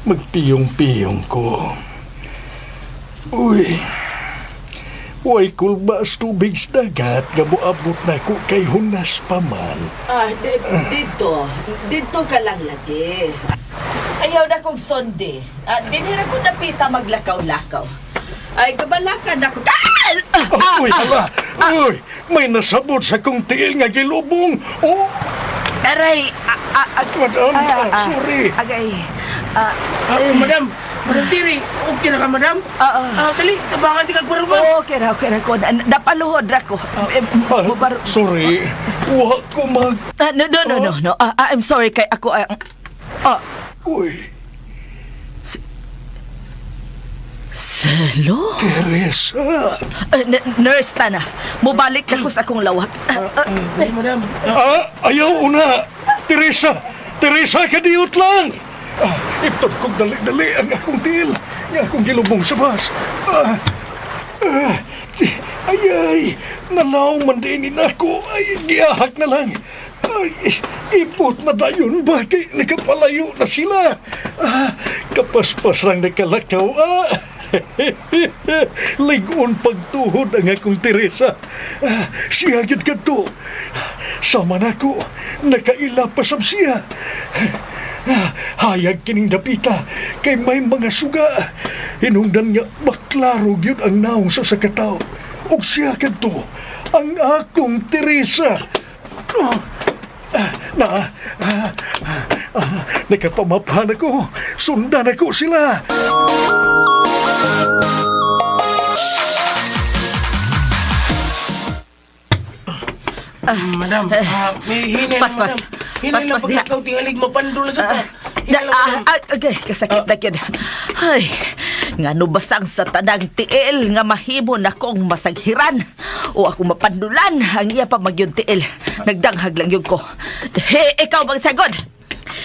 [SPEAKER 5] magpiyong-piyong ko. Uy, way kulbas tubig sa dagat, gabuabot na ko kay hunas pa man.
[SPEAKER 7] Dito ka lang lagi. Ayaw na kong sonde. Dinira ko napita maglakaw-lakaw. Ay, kabalakan ako.
[SPEAKER 5] Uy, hala! Uy, may nasabot sa kong tiil nga gilubong. Oh,
[SPEAKER 7] Aray!
[SPEAKER 5] madam, sorry.
[SPEAKER 7] Agay.
[SPEAKER 8] Madam Tiri, okay na ka, madam? Dali, tabangan di kagbarba.
[SPEAKER 7] Okay ra. Napaluhod ra ko.
[SPEAKER 5] Sorry, wa ko mag...
[SPEAKER 7] No. I'm sorry kay ako.
[SPEAKER 5] Uy,
[SPEAKER 7] Selo?
[SPEAKER 5] Teresa.
[SPEAKER 7] Nurse ta na. Mubalik na ko sa akong lawak.
[SPEAKER 8] Madam.
[SPEAKER 5] Ayaw una. Teresa, kadiyot lang. Ito kong dali-dali ang akong tiil. Nga akong gilubong sa bas. Ay, nanaw man din ako. Ay, giyahak na lang. Ay, ipot na dayon ba? Kay nakapalayo na sila. Kapaspas lang nakalakaw. Ligon pagtuhod ang akong Teresa. Siya yun ka to. Sama na ko. Nakailapasab siya. Hayag kining dapita kay may mga suga. Hinungdan nga maklaro yun ang naong sa sakataw. Og siya ka to. Ang akong Teresa. Nakapamapahan ako. Sundan ako sila.
[SPEAKER 8] Madam, may hinay
[SPEAKER 7] Pas.
[SPEAKER 8] madam. Hinay lang
[SPEAKER 7] Pas, diha.
[SPEAKER 8] pagkakaw tingalig mapandol na sa ta. Hinay lang, madam.
[SPEAKER 7] Okay, kasakit na yun. Ay, nga no basang sa tadang tiil nga mahimo na kong masaghiran o ako mapandulan ang iya pa magyun tiil. Nagdanghag lang yun ko. Hey, ikaw bang sagod?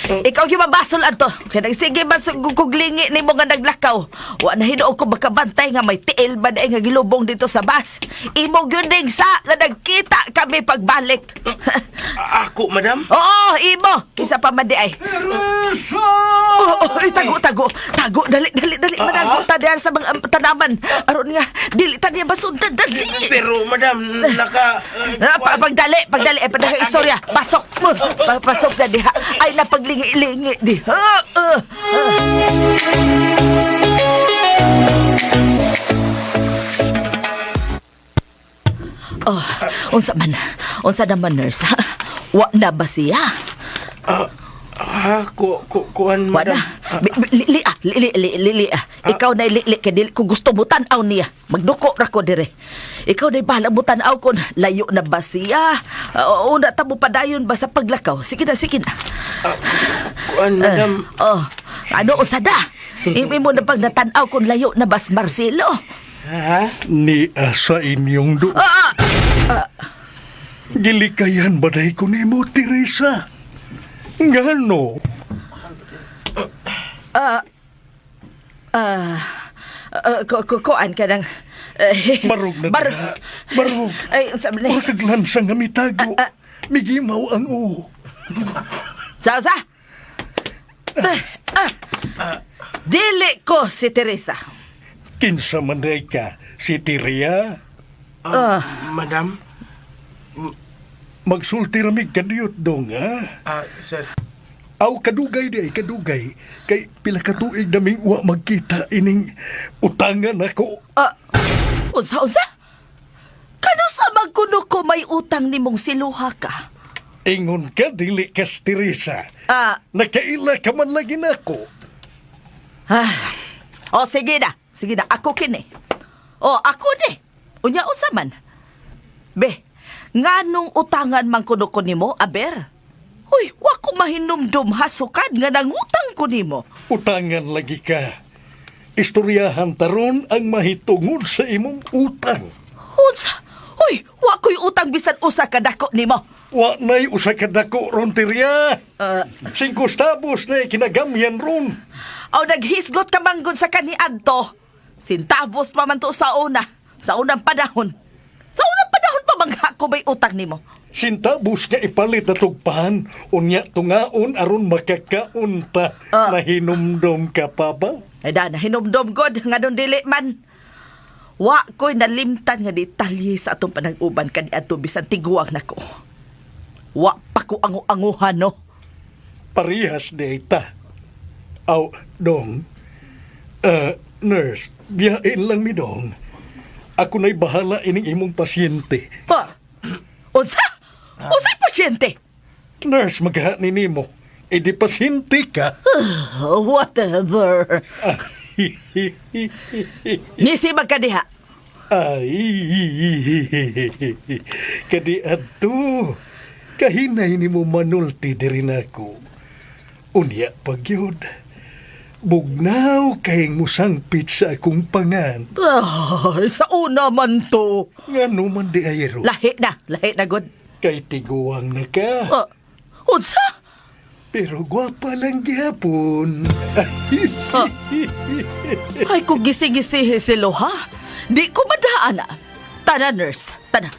[SPEAKER 7] Ikaw yung mabasol ato. Kaya sige ba kuglingi ni mo nga naglakaw. Wa na hinuog ko makabantay nga may tiil ba na nga gilubong dito sa bus. Imo gyud sa nga nagkita kami pagbalik.
[SPEAKER 8] Ako, madam?
[SPEAKER 7] Oo, imo. Kisa pa man di ay. Tago. Dali. Manago ta diyan sa mga tanaman. Aron nga, dili ta niya basundan. Dali.
[SPEAKER 8] Pero, madam,
[SPEAKER 7] Pagdali. Padahang istorya. Pasok mo. Pasok na diha. Ay, napaglingi-lingi diha. Oh, unsa naman nurse? Wa na ba siya?
[SPEAKER 8] kuan, madam.
[SPEAKER 7] Lili. Ikaw na lili kay dili ko gusto mo tan-aw niya. Magduko ra ko dire. Ikaw na bahala mo tan-aw kon layo na ba siya? Una ta mo padayon ba sa paglakaw? Sige na.
[SPEAKER 8] Kuan, madam.
[SPEAKER 7] Ano usada? Imi mo na pag natanaw kung layo na bas Marcelo.
[SPEAKER 8] Ha?
[SPEAKER 5] Ni asa inyong do. Gilikayan ba dahi ko nimo, Teresa? Ngano?
[SPEAKER 7] Kuan ka ng...
[SPEAKER 5] Barog na diha. Barog.
[SPEAKER 7] Ay, sabi na...
[SPEAKER 5] Wa kag lansa nga mitago. Migimaw ang u.
[SPEAKER 7] Sa! Dili ko si Teresa.
[SPEAKER 5] Kinsa man day ka, si Tiria?
[SPEAKER 8] Madam?
[SPEAKER 5] Magsulti ramig kadiyot dong, ha?
[SPEAKER 8] Sir.
[SPEAKER 5] Aw, kadugay di ay kadugay. Kay pila ka tuig naming wa magkita ining utangan ako.
[SPEAKER 7] Unsa? Kano sa magkuno ko may utang nimong siluha ka?
[SPEAKER 5] Ingon ka, dili kas Teresa. Nakaila ka man lagi na ako.
[SPEAKER 7] Sige na, ako kini. Ako ni. Unya unsa man? Be, nganong utangan man kuno ko nimo, aber? Uy, wa ko mahinumdum hasukad nga nangutang ko nimo.
[SPEAKER 5] Utangan lagi ka. Istoryahan taron ang mahitungod sa imong utang.
[SPEAKER 7] Unsa? Uy, wa ko'y utang bisan usa ka dako nimo.
[SPEAKER 5] Wa na'y usa ka dako ron, Tiria. 5 tabos na'y kinagamyan ron.
[SPEAKER 7] Aw naghisgot ka manggod sa kaniadto. Sintabos pa man to sa una. Sa unang panahon. Sa unang panahon pa mangha ko may utang nimo.
[SPEAKER 5] Sintabos nga ipalit na tugpahan. Unya tungaon aron makakaunta. Nahinumdom ka pa ba?
[SPEAKER 7] Ay da, nahinumdom god nga doon dili man. Wa ko'y nalimtan nga detalye sa atong panag-uban kaniadto bisan tiguang nako. Wa pa ko anguhan no.
[SPEAKER 5] Parihas data. Aw, dong. Nurse, biyain lang mi dong. Ako na'y bahala ining imong pasyente.
[SPEAKER 7] Unsa? Unsa'y pasyente?
[SPEAKER 5] Nurse, maghahanin nimo. E di pasyente ka.
[SPEAKER 7] Whatever. Nisi magkadiha.
[SPEAKER 5] Ay, kadi adto. Kahinay nimo manulti diri nako. Unya pagyod. Bugnaw kayong musangpit sa akong pangan.
[SPEAKER 7] Sa una man to.
[SPEAKER 5] Ngano man di ayero.
[SPEAKER 7] Lahi na god.
[SPEAKER 5] Kay tiguang na ka.
[SPEAKER 7] Unsa?
[SPEAKER 5] Pero gwapa lang gihapon.
[SPEAKER 7] Ay, kung gising-gisihi si Loha, di ko madaan. Tana, nurse. Tana.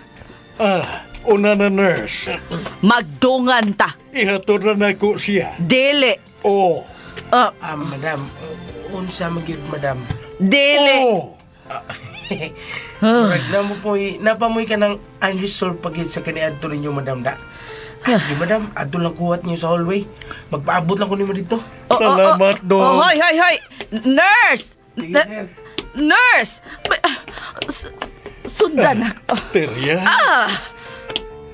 [SPEAKER 5] Una na nurse.
[SPEAKER 7] Magdungan ta.
[SPEAKER 5] Ihatod na nako siya.
[SPEAKER 7] Dili.
[SPEAKER 8] Madam. Unsa magyud, madam?
[SPEAKER 7] Dili.
[SPEAKER 8] Napamoy ka ng unresolved pagid sa kaniadto ninyo, madam da. Sige, madam. Adto lang kuhat niyo sa hallway. Magpaabot lang ko nimo dito.
[SPEAKER 5] Salamat, dong.
[SPEAKER 7] Hoy. Nurse!
[SPEAKER 8] Sige, sir.
[SPEAKER 7] Nurse! Sundan ako.
[SPEAKER 5] Terya.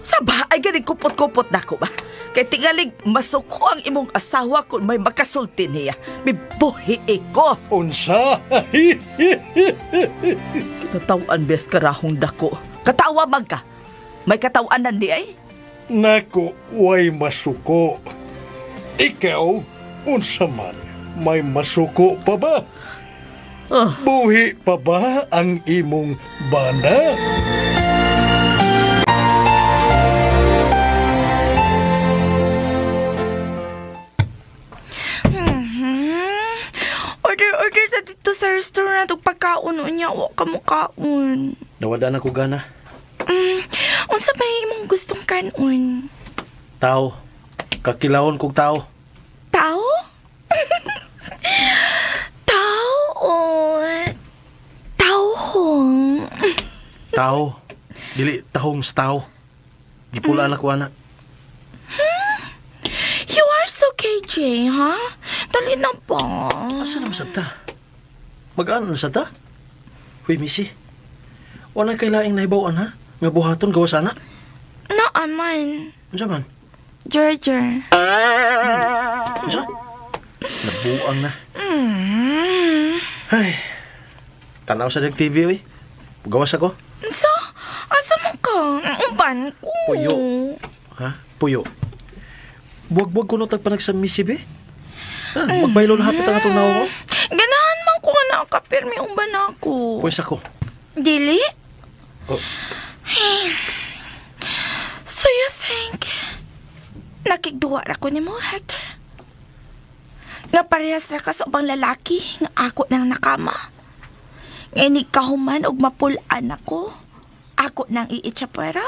[SPEAKER 7] Sa bahay galing kupot-kupot na ko ba? Kay tingalig masuko ang imong asawa kung may makasulti niya. Mibuhi ko.
[SPEAKER 5] Unsa?
[SPEAKER 7] Katawan bes karahong dako. Katawa man ka. May katawan di ay?
[SPEAKER 5] Nako, way masuko. Ikaw, unsa man, may masuko pa ba? Buhi pa ba ang imong bana?
[SPEAKER 6] Order na dito sa restaurant ug pagkaon unya wa ka mo kaon.
[SPEAKER 2] Nawada na ko gana.
[SPEAKER 6] Unsa ba imong gustong kanon?
[SPEAKER 2] Tao. Kakilawon kong tao.
[SPEAKER 6] Tao? Tauhong.
[SPEAKER 2] Tao. Dili tahong sa tao. Gipula na ko ana.
[SPEAKER 6] You are so KJ, ha? Dali na ba?
[SPEAKER 2] Asa na masabta? Mag-ano na sabta? Huy, Missy. Wala kay laing nahibawan ha? Nga buhaton gawa sana?
[SPEAKER 6] Naaman.
[SPEAKER 2] Ano man?
[SPEAKER 6] Georgia.
[SPEAKER 2] Ano? Nabuang na. Ay. Tanaw sa TV, uy. Gawas ako.
[SPEAKER 6] So, asa mo ka? Uban ko.
[SPEAKER 2] Puyo. Ha? Puyo. Buwag-buwag ko no tagpanag sa Missy, be. Magbaylo na hapit ang atong nawa ko.
[SPEAKER 6] nakapirmi ang banako.
[SPEAKER 2] Pwes ako.
[SPEAKER 6] Dili?
[SPEAKER 2] Oh.
[SPEAKER 6] So you think nakigduwa ra ko nimo, Hector? Nga parehas ra ka sa ubang lalaki nga ako nang nakama. Nga ni kahuman og mapulaan ako nang iitsapwera?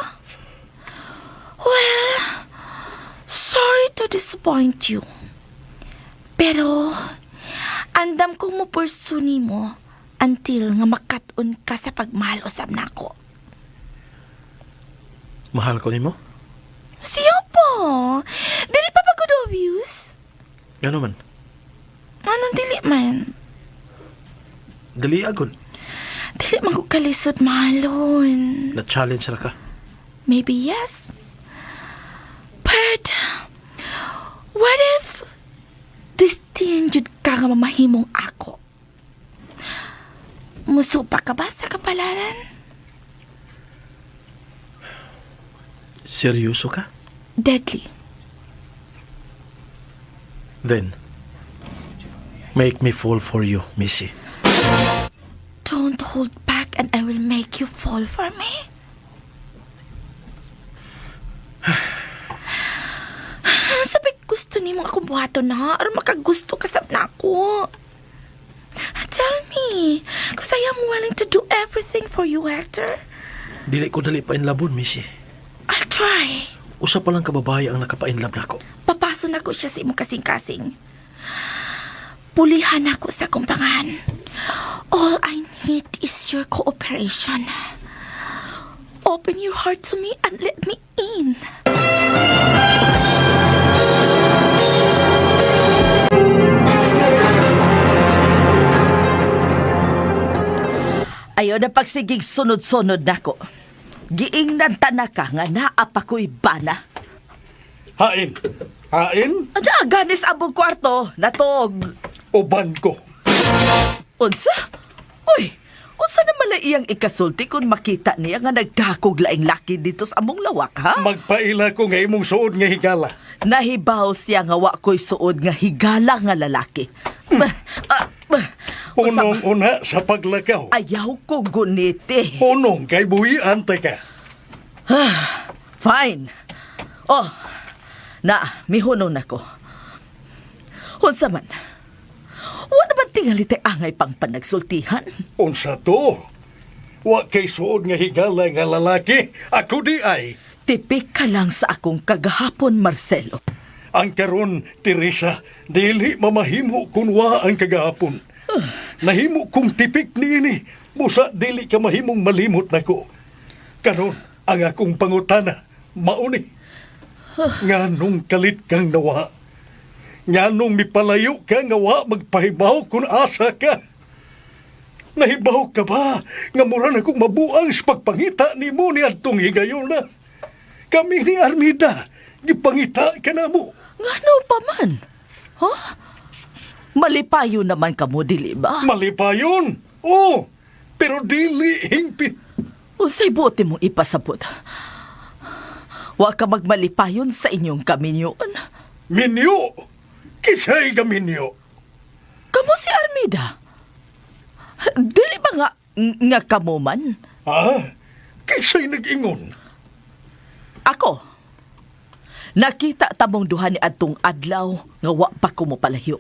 [SPEAKER 6] Well, sorry to disappoint you. Pero andam kong mupursu nimo until nga makat-on ka sa pagmahal usab nako.
[SPEAKER 2] Mahal ko nimo?
[SPEAKER 6] Siya po. Dili pa pagod obvious.
[SPEAKER 2] Gano man?
[SPEAKER 6] Anong dili man?
[SPEAKER 2] Dali agad.
[SPEAKER 6] Dili man ko kalisod mahalon.
[SPEAKER 2] Na-challenge ra ka.
[SPEAKER 6] Maybe yes. But, what if destined jud ka nga mamahimong ako? Musupa ka ba sa kapalaran?
[SPEAKER 2] Seryoso ka?
[SPEAKER 6] Deadly.
[SPEAKER 2] Then, make me fall for you, Missy.
[SPEAKER 6] Don't hold back and I will make you fall for me. Sabi gusto ni mo ako buhato na or makagusto ka sab na ako. Tell me, because I am willing to do everything for you, Hector.
[SPEAKER 2] Dili ko dali pa in labon, Missy.
[SPEAKER 6] I'll try.
[SPEAKER 2] Usa pa lang kababae ang nakapainlab na ako.
[SPEAKER 6] Papaso na ko siya sa imong kasing-kasing. Pulihan ako sa kumpangan. All I need is your cooperation. Open your heart to me and let me in.
[SPEAKER 7] Ayaw na pagsigig sunod-sunod nako. Giingnan tanaka nga naa pa ko'y bana.
[SPEAKER 5] Hain. Hain?
[SPEAKER 7] Ada ganis abong kwarto, natog.
[SPEAKER 5] Uban ko.
[SPEAKER 7] Unsa? Uy, unsa naman iyang ikasulti kung makita niya nga nagdakog laing laki dito sa among lawak, ha?
[SPEAKER 5] Magpaila ko nga imong suod nga higala.
[SPEAKER 7] Nahibaw siya nga wa ko'y suod nga higala nga lalaki.
[SPEAKER 5] Unong una sa paglakaw.
[SPEAKER 7] Ayaw ko guniti.
[SPEAKER 5] Unong kay buhian ka.
[SPEAKER 7] Fine. Oh, mihunong nako. Unsa man? Wala ba tingali tay angay pang panagsultihan?
[SPEAKER 5] Unsa to? Wa kay suod nga higala nga lalaki. Ako di ay.
[SPEAKER 7] Tipik ka lang sa akong kagahapon, Marcelo.
[SPEAKER 5] Ang karon, Teresa, dili mamahimo kun wa ang kagahapon. Nahimo kong tipik niini. Busa dili ka mahimong malimot nako. Karon, ang akong pangutana, mauni. Nganong kalit kang nawa? Nganong mipalayo ka nga wa magpahibaw kung asa ka? Nahibaw ka ba nga mura na kong mabuang sa pagpangita ni mo ni Adtong higayon na? Kami ni Armida, gipangita ka na mo.
[SPEAKER 7] Ngano pa man? Huh? Malipayo naman ka mo, dili ba?
[SPEAKER 5] Malipayon? Oo, pero dili hingpit.
[SPEAKER 7] Usay buti mong ipasabot. Wa ka magmalipayon sa inyong kaminyoon.
[SPEAKER 5] Minyo? Kisay ka minyo?
[SPEAKER 7] Kamo si Armida? Dili ba nga kamo man?
[SPEAKER 5] Ah, kisay nag-ingon?
[SPEAKER 7] Ako, nakita tamong duha ni Adtong adlaw nga wa pa ko mo palayo.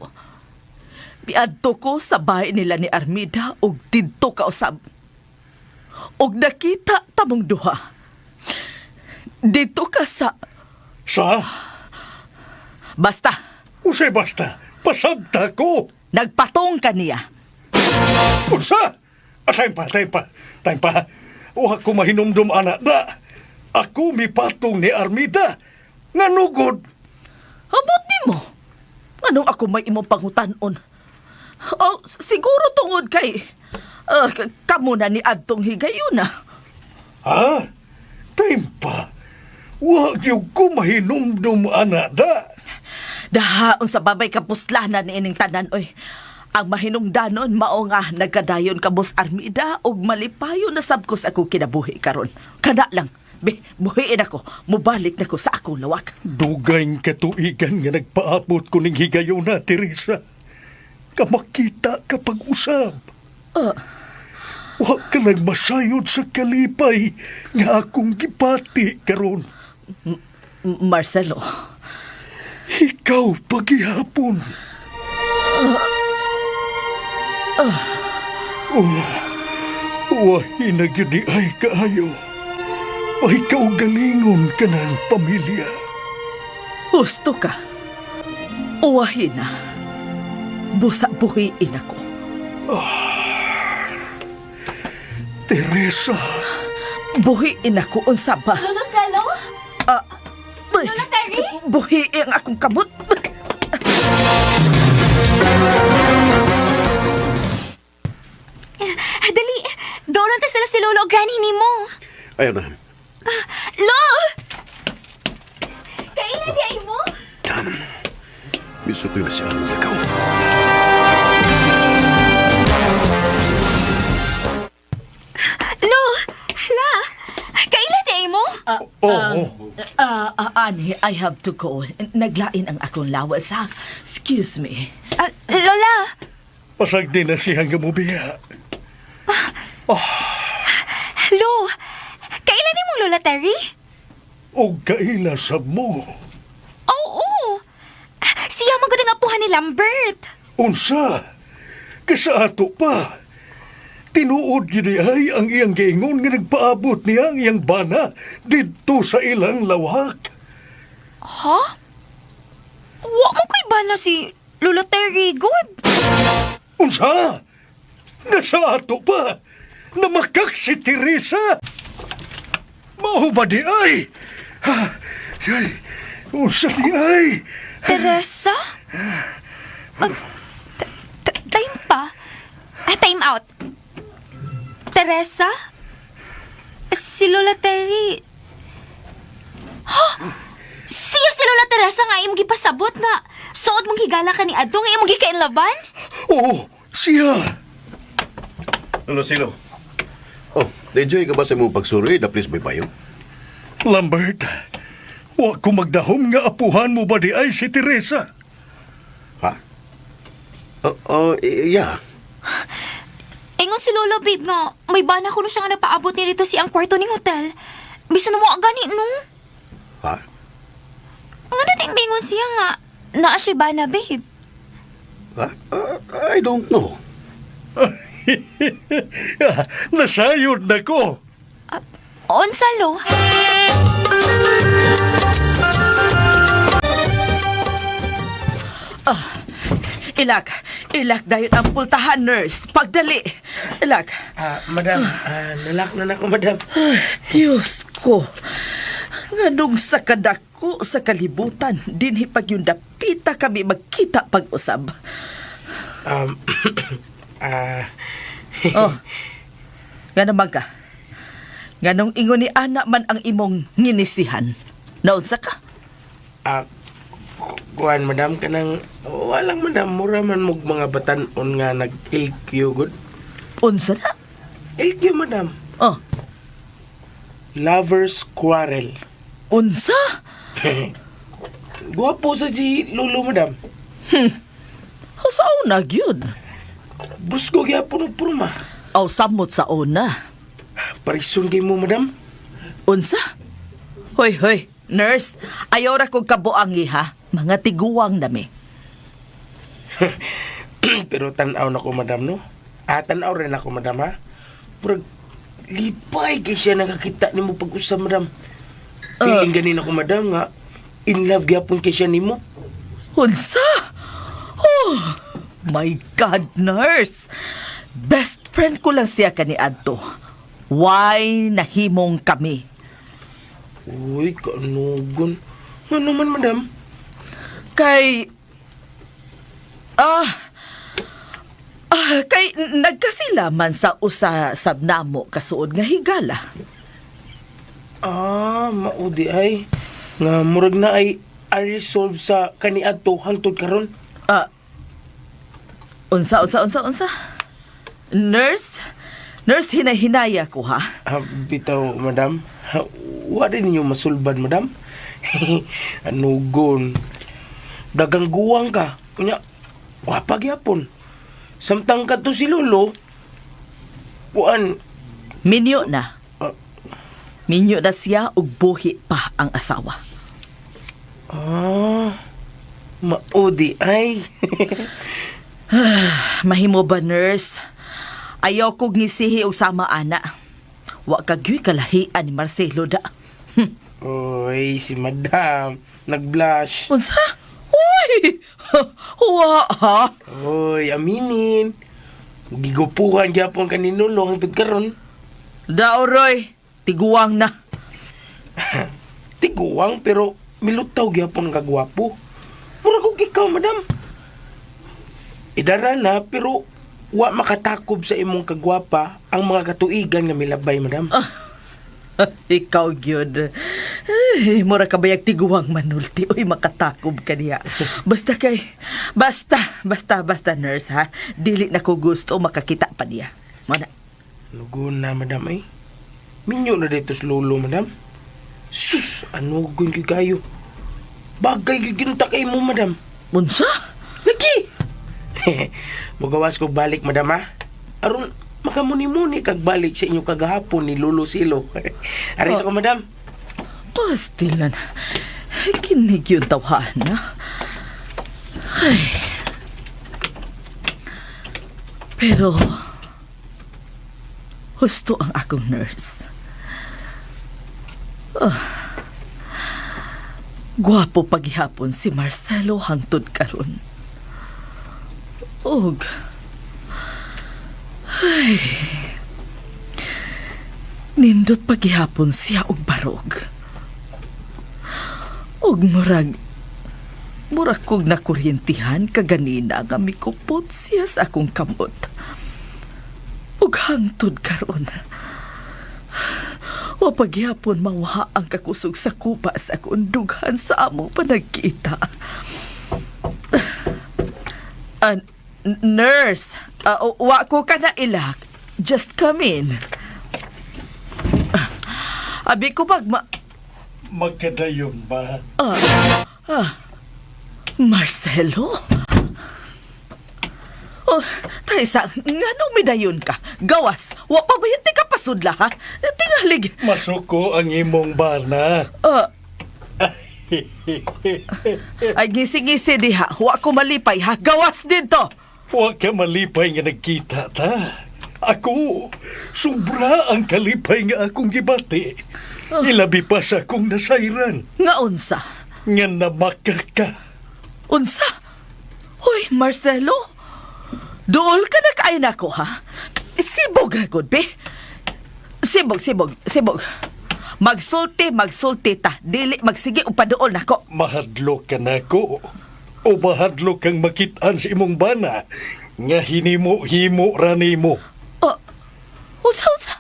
[SPEAKER 7] Biadto ko sa bahay nila ni Armida ug didto ka usab. Og nakita tamong duha. Dito ka sa...
[SPEAKER 5] Sa?
[SPEAKER 7] Basta,
[SPEAKER 5] Usay basta, pasabta ko.
[SPEAKER 7] nagpatong ka niya.
[SPEAKER 5] Unsa? Time pa. Wa ko mahinumdum anak da. Ako mipatong ni Armida. Nganugod.
[SPEAKER 7] Abot ni mo. Anong ako may imong pangutanon? Oh, siguro tungod kay... kamo na ni Adtong higayon na.
[SPEAKER 5] Ha? Time pa. Wa gyud ko mahinumdum anak da.
[SPEAKER 7] Dahaon sa babay kapuslanan ni ining tanan, oy. Ang mahinungdanon mao nga nagkadayon ka Boss Armida og malipayo na sabkos ako kinabuhi karon. Kana lang. Buhiin ako. Mubalik na ko sa akong lawak.
[SPEAKER 5] Dugay katuigan nga nagpaabot ko ning higayon na, Teresa. ka makita kapag usab.
[SPEAKER 7] Ah,
[SPEAKER 5] Wa ka nagmasayod sa kalipay nga akong gipati karon.
[SPEAKER 7] Marcelo,
[SPEAKER 5] Ikaw pagihapon. Wahi na gyud di ay kaayo. Ay kaugalingon ka ng pamilya.
[SPEAKER 7] husto ka. Uwahin na. Busa-buhiin ako.
[SPEAKER 5] Teresa,
[SPEAKER 7] Buhiin ako unsa ba?
[SPEAKER 4] Lolo Salo?
[SPEAKER 7] Ah, ay,
[SPEAKER 4] Lola Terry?
[SPEAKER 7] buhiin ang akong kamot.
[SPEAKER 4] Dali, doon ta sila si Lolo o Granny ni mo.
[SPEAKER 3] Ayaw na.
[SPEAKER 4] Lo! Kailan di ay mo?
[SPEAKER 3] Damn. Miso ko na si Anong ikaw.
[SPEAKER 4] Lo! La! Kailan di ay mo?
[SPEAKER 7] Ani, I have to go. Naglain ang akong lawas, ha? Excuse me.
[SPEAKER 4] Lola!
[SPEAKER 5] pasag din na siyang gamubiya.
[SPEAKER 4] Lo! Kailan di mo Lola Terry?
[SPEAKER 5] O kaila sa mo.
[SPEAKER 4] Oo! Siya magod ang apuhan ni Lambert.
[SPEAKER 5] Unsa? Kasa ato pa. Tinuod gini ay ang iyang giingon nga nagpaabot niya ang iyang bana didto sa ilang lawak.
[SPEAKER 4] Ha? Wa mo ko'y ba na si Lola Terry good?
[SPEAKER 5] Unsa? Nasa ato pa. Namakak si Teresa. Mao ba di ay? Ha? Ay, unsa di ay?
[SPEAKER 4] Teresa? Time pa? Time out. Teresa? Si Lola Terry... Ha? Siya si Lola Teresa nga imong gipasabot nga. Suod mong higala ka ni Adto nga imong gikainlaban?
[SPEAKER 5] Oo, siya.
[SPEAKER 3] Ano, Silo? Oh, na-enjoy ka ba sa mong pagsuri? Na please may payo?
[SPEAKER 5] Lambert, wa ko magdahom nga apuhan mo ba di ay si Teresa?
[SPEAKER 3] Ha? Yeah.
[SPEAKER 4] Ingon si Lola babe nga may bana ko na siya nga napaabot ni rito si ang kwarto ning hotel. Bisa na mo ang gani no?
[SPEAKER 3] Ha?
[SPEAKER 4] Nga na ding bingon siya nga naa siya bana babe.
[SPEAKER 3] Ha? I don't know.
[SPEAKER 5] Nasayod na ko.
[SPEAKER 4] Unsa lo?
[SPEAKER 7] Ilak dayon ang pultahan, nurse. Pagdali. Ilak.
[SPEAKER 8] Madam, nalak na ako, madam.
[SPEAKER 7] Diyos ko. Nganong sa kadako sa kalibutan, dinhi pag yung dapita kami magkita pag-usab. Oh, nga naman ka. Nganong ingon ni Ana man ang imong nginisihan. Naunsa ka?
[SPEAKER 8] Kuan, madam, kanang walang madam, mura man mog mga batanon nga nag-LQ good.
[SPEAKER 7] Unsa na?
[SPEAKER 8] LQ, madam.
[SPEAKER 7] Oh,
[SPEAKER 8] Lovers quarrel.
[SPEAKER 7] unsa?
[SPEAKER 8] Guwapo sa si Lolo, madam.
[SPEAKER 7] Sa una gyud.
[SPEAKER 8] Busko gyapon og purma.
[SPEAKER 7] Aw samot sa una.
[SPEAKER 8] Parison kay mo, madam.
[SPEAKER 7] Unsa? Hoy, nurse, ayaw ra kong kabuangi ha. Mga tiguwang nami.
[SPEAKER 8] Pero tanaw na ko, madam, no? Tanaw rin ako, madam, ha? Pero lipay kay siya nakakita ni mo pag-usap, madam. Feeling ganin ako, madam, nga in love gyapon kay siya ni mo.
[SPEAKER 7] Unsa? Oh, my God, nurse. Best friend ko lang siya kaniadto. Why nahimong kami?
[SPEAKER 8] Uy, kanugon. Ano man, madam?
[SPEAKER 7] Kay nagkasilaman sa usa sab namo kasuod nga higala.
[SPEAKER 8] Maudi ay. Nga murag na ay resolve sa kaniadto hangtod karon.
[SPEAKER 7] Unsa? Nurse, hinahinaya ko ha.
[SPEAKER 8] Bitaw, madam. Wa rin ninyo masulban, madam. Anugon. Dagang guwang ka. Kunya, gwapa gyapon. Samtang ka to si Lolo, kuan,
[SPEAKER 7] Minyo na.
[SPEAKER 8] Ah.
[SPEAKER 7] Minyo na siya ug buhi pa ang asawa.
[SPEAKER 8] maudi ay.
[SPEAKER 7] Mahimo ba, nurse? Ayaw kog ngisihi og sama ana. Wa kagyoy kalahian ni Marcelo da.
[SPEAKER 8] Oy, si Madam, nag-blush.
[SPEAKER 7] Unsa? Uy! Wa ha?
[SPEAKER 8] Oy, aminin. Gigupuhan gyapon kanino lo hangtod karon.
[SPEAKER 7] Daoroy, tiguwang na.
[SPEAKER 8] Tiguang pero milutaw gyapon ka gwapo. Mura kog ikaw, Madam. Idara na pero wa makatakob sa imong kagwapa ang mga katuigan nga milabay, Madam.
[SPEAKER 7] Ikaw gyud. Ay, mura ka bayag tiguwang manulti. Uy, makatakob ka niya. Basta, nurse, ha? Dili na ko gusto makakita pa niya. Mana?
[SPEAKER 8] Lugon na, Madam, ay. Minyo na dito sa lolo, Madam. Sus, ano gun kayo? Bagay giginta kay mo, Madam.
[SPEAKER 7] Unsa?
[SPEAKER 8] Lagi! Magawas ko balik, Madam, ha? Aron, makamuni-muni kag balik sa inyo kagahapon ni Lolo Silo. Aris ako, Madam.
[SPEAKER 7] Pastilan. Kinig yung tawhana. Ay. Pero, husto ang akong nurse. Gwapo paghihapon si Marcelo hangtod karon. Og, ay, nindot paghihapon siya og barog. Og murag kog nakuryentihan kaganina nga mikupot siya sa akong kamot. Ug hangtod karon. O paghihapon mawha ang kakusog sa kupa sa akong dughan sa among panagkita. Nurse, wa ko ka na ilak. Just come in. Abi ko
[SPEAKER 5] Magkadayon ba?
[SPEAKER 7] Marcelo? Oh, Taysa, nga nung midayon ka? Gawas, wa pa ba yan ka pasudla, ha? Tingalig.
[SPEAKER 5] Masuko ang imong bana.
[SPEAKER 7] Ay, ngisi-ngisi diha. Wa ko malipay, ha? Gawas dito.
[SPEAKER 5] Huwag ka malipay nga nagkita ta. Ako, sobra ang kalipay nga akong gibati. Ilabi pa sa akong nasayran.
[SPEAKER 7] Nga unsa?
[SPEAKER 5] Nga namaka ka.
[SPEAKER 7] Unsa? Hoy, Marcelo? Dool ka na kain ako, ha? Sibog na gud, be. Sibog. Magsulti ta. Dili magsige upadool nako.
[SPEAKER 5] Mahadlok ka na ko. O mahadlok kang makitaan sa imong bana. Nga hinimo-himo rani mo.
[SPEAKER 7] Unsa?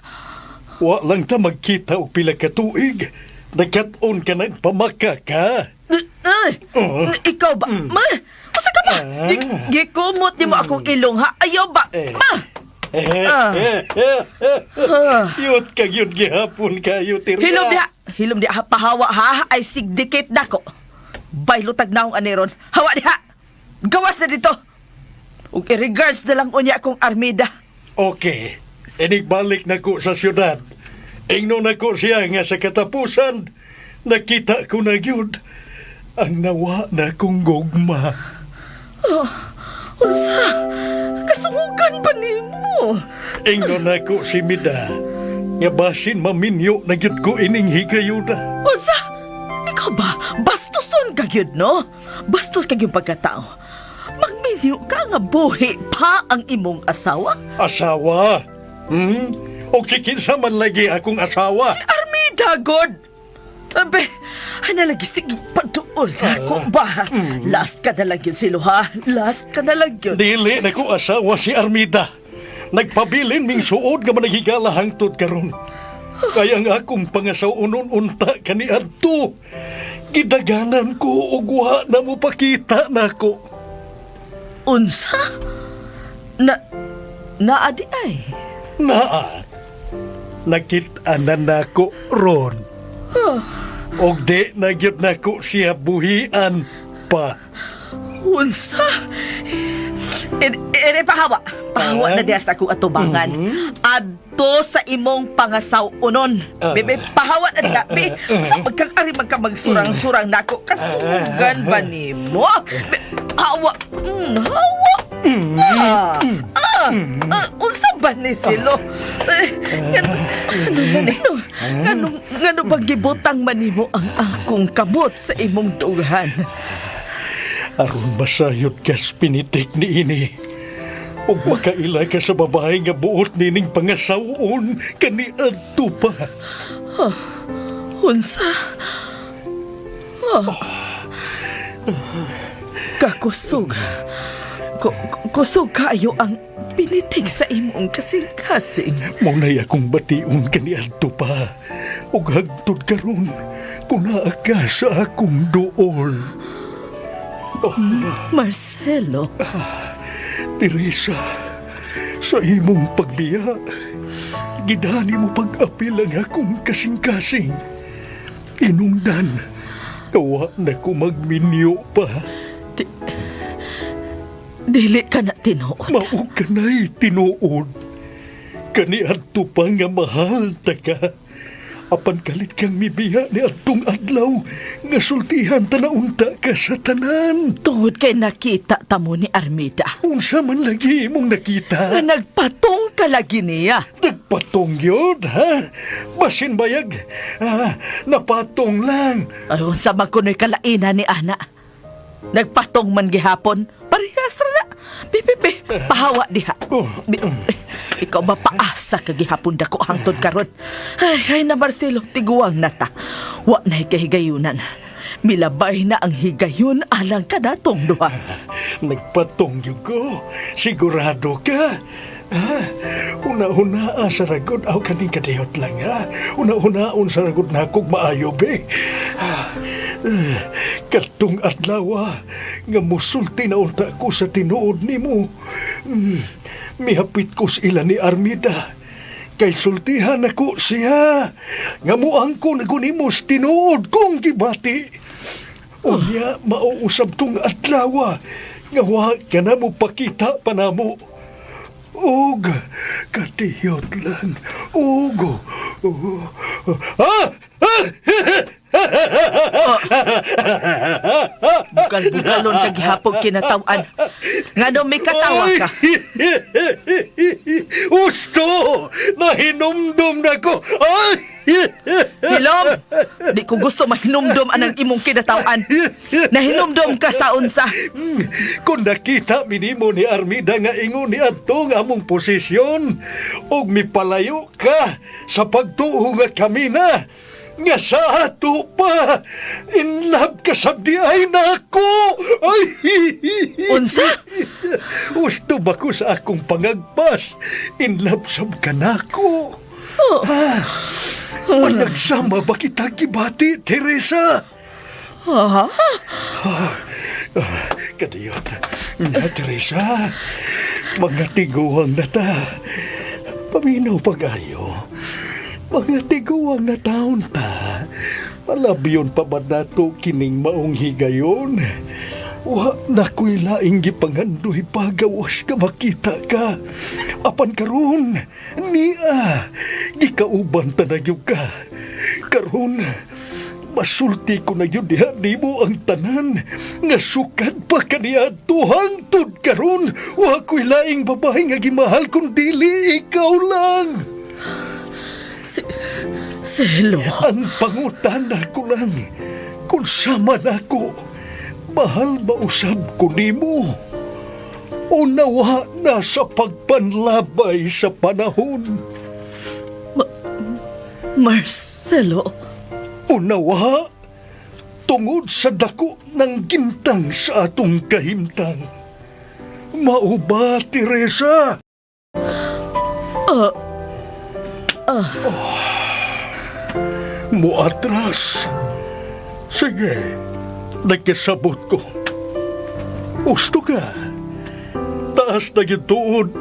[SPEAKER 5] Wa lang ta magkita o pila ka tuig. Nagkat-on ka nagpamaka ka.
[SPEAKER 7] Ikaw ba? Usa ka ba? Gikumot ni mo akong ilong, ha? Ayaw ba?
[SPEAKER 5] Yut kag yun gihapon kayo, Tirya.
[SPEAKER 7] Hilom diha, pahawa, ha? Ay sigdikit na ko. Baylutag na akong aniron. Hawa diha! Gawas na dito! Ug i-regards na lang unya akong armida.
[SPEAKER 5] Okay. Inigbalik na ko sa syudad. Ingno na ko siya nga sa katapusan. Nakita ko na yun. Ang nawa na kong gugma.
[SPEAKER 7] Unsa? Kasungukan pa nimo.
[SPEAKER 5] Ingno na ko si Mida. Nga basin maminyo na yun ko ining higayuda.
[SPEAKER 7] Unsa? Ikaw ba? Bastuson ka yun, no? Bastos ka yung pagkatao. Magminyo ka nga buhi pa ang imong asawa?
[SPEAKER 5] Asawa? O sikinsa man lagi akong asawa?
[SPEAKER 7] Si Armida, God! Abe, nalagi sige patuol ako ba? Last ka na lang yun, Silo, ha? Last ka na lang yun.
[SPEAKER 5] Dili na ko asawa si Armida. Nagpabilin ming suod nga manahigala hangtod karon. Kaya nga akong pangasaunon unta kani adto. Gidaganan ko og wa na mo pakita nako.
[SPEAKER 7] Unsa? Naadi ay?
[SPEAKER 5] Naa. Nakita na nako ron. Og di nagyod nako siya buhian pa.
[SPEAKER 7] Unsa? Pahawa. Pahawa na diya sa akong atubangan. Adto sa imong pangasaw unon. Bebe, pahawa na diya. Be, sa pagkakari magsurang-surang nako. Kasugan ba ni mo? Hawa. Hawa. Unsa ba ni silo? Ngano ba gibutang manimo ang akong kamot sa imong dughan?
[SPEAKER 5] Aron masayod kas pinitik ni ini. Ug makaila ka sa babae nga buot nining pangasawon kani adto pa.
[SPEAKER 7] Unsa? Kakusog. Kusog kayo ang pinitig sa imong kasing-kasing.
[SPEAKER 5] Munay akong bation kani adto pa. Ug hangtod karon kuna ka sa akong duol.
[SPEAKER 7] Marcelo.
[SPEAKER 5] Teresa, sa imong pagbiya, gidani mo pag-apil ang akong kasing-kasing. Inungdan, kawa na ko magminyo pa.
[SPEAKER 7] Dili ka na tinuod.
[SPEAKER 5] Mao ka na'y tinuod. Kani adto pa nga mahal ta ka. Apan kalit kang mibiya ni adtong adlaw nga sultihan tanaunta ka sa tanan.
[SPEAKER 7] Tungod kay nakita tamo ni Armida.
[SPEAKER 5] Unsa man lagi imong nakita?
[SPEAKER 7] Nga nagpatong ka lagi niya.
[SPEAKER 5] Nagpatong yun, ha? Basin bayag, napatong lang.
[SPEAKER 7] Ay, unsa man kuno'y kalainan ni Ana. Nagpatong man gihapon. Parehas na. Pipipi, pahawa diha. Ikaw ba paasa kagihapon dako hangtod karon? Ay na Marcelo, tiguang na ta. Wa na'y kahigayunan. Milabay na ang higayon alang kanatong duha.
[SPEAKER 5] Nagpatong yun ko. Sigurado ka. Una-una sa ragod aw kaning kadiyot lang ha. Una-unaon sa ragod na kog maayo be. Katong adlaw nga musulti na unta ko sa tinuod nimo. Mihapit ko sa ila ni Armida. Kay sultihan ako siya. Nga muang ko nagunimos tinuod kong gibati. Unya mauusab tong adlaw nga wa ka na mo pakita pa na mo. Og, katiyot lang. Og,
[SPEAKER 7] Bugal-bugalon kagihapon kinatawan. Ngano may katawa ka?
[SPEAKER 5] Usto! Nahinumdum na ko! Ay!
[SPEAKER 7] Hilom! Di ko gusto mahinumdum anang imong kinatawan. Nahinumdum ka sa unsa.
[SPEAKER 5] Kung nakita minimo ni Armida nga ingon ni adto nga among posisyon, og mipalayo ka sa pagtuo nga kami na, nga sa ato pa, in love ka sabdi ay nako! Ay!
[SPEAKER 7] Unsa?
[SPEAKER 5] Gusto ba ko sa akong pangagpas? In love sab ka nako. Panagsama ba kita gibati, Teresa? Kadiyot, na Teresa, mga tiguang na ta. Paminaw pag-ayo. Mga tiguang na taon ta. Malabyon pa ba nato kining maong higayon? Wa na ko'y laing gipangandoy pagawas ka makita ka. Apan karon, niya, gikauban ta na yun ka. Karon, masulti ko na yun diha di mo ang tanan. Nga sukad pa kaniya tuhang tud karon. Wa ko'y laing babae nga gimahal kundi ikaw lang.
[SPEAKER 7] Selo.
[SPEAKER 5] Ang pangutana ko lang, kung sama na ko, mahal ba usab ko nimo? O nawa na sa pagpanlabay sa panahon?
[SPEAKER 7] Marcelo.
[SPEAKER 5] O nawa, tungod sa dako ng gintang sa atong kahimtang. Mao ba, Teresa? Muatras. Sige, nagkasabot ko. Gusto ka? Taas na gituod,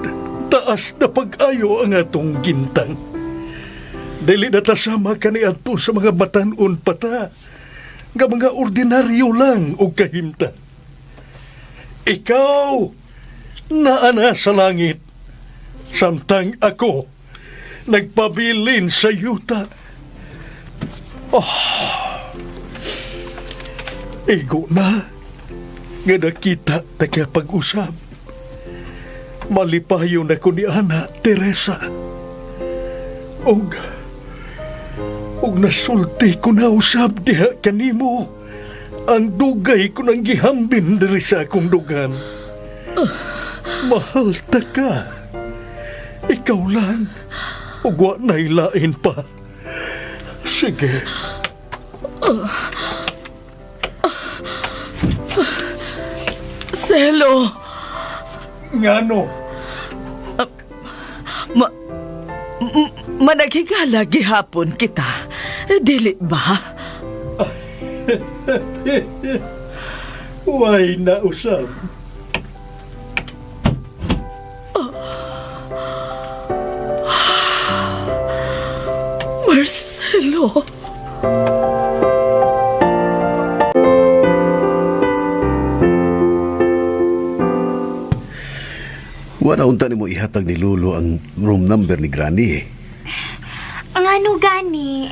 [SPEAKER 5] taas na pag-ayo ang atong gintang. Dili na tasama ka ni ato sa mga batanon pata, nga mga ordinaryo lang o kahimtang. Ikaw, naana sa langit. Samtang ako nagpabilin sa yuta. Igo na nga nakita taga pag-usap. Malipayo na ko ni Ana Teresa. Og nasulti ko na usab diha kanimo. Ang dugay ko nang gihambin diri sa akong dugan. Mahal ta ka. Ikaw lang. Ug wa na'y lain pa. Sige.
[SPEAKER 7] Selo,
[SPEAKER 5] Ngano?
[SPEAKER 7] managigala gihapon kita. Dili ba?
[SPEAKER 5] Way na usab.
[SPEAKER 7] Marcelo.
[SPEAKER 3] Wala unta nimo ihatag ni Lolo ang room number ni Granny eh.
[SPEAKER 4] Ang ano gani?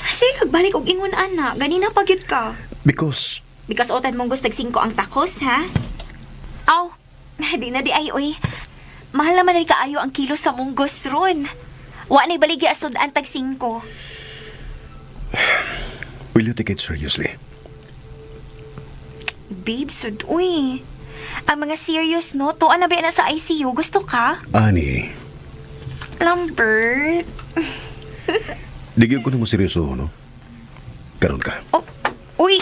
[SPEAKER 4] Sige, kagbalik og ingon ana. Ganina pagyud ka.
[SPEAKER 3] Because
[SPEAKER 4] Because otan mong gusto singko ang takos, ha? Aw, di na di ay, uy. Mahal naman ay kaayo ang kilo sa munggos ron. Wa na'y baligi asod ang tag 5.
[SPEAKER 3] will you take it seriously?
[SPEAKER 4] Babe, sud, uy. Ang mga serious, no? Tuan na ba na sa ICU? Gusto ka?
[SPEAKER 3] Ani,
[SPEAKER 4] Lambert.
[SPEAKER 3] digyan ko na mo seryoso, no? Karon ka.
[SPEAKER 4] Oh, uy.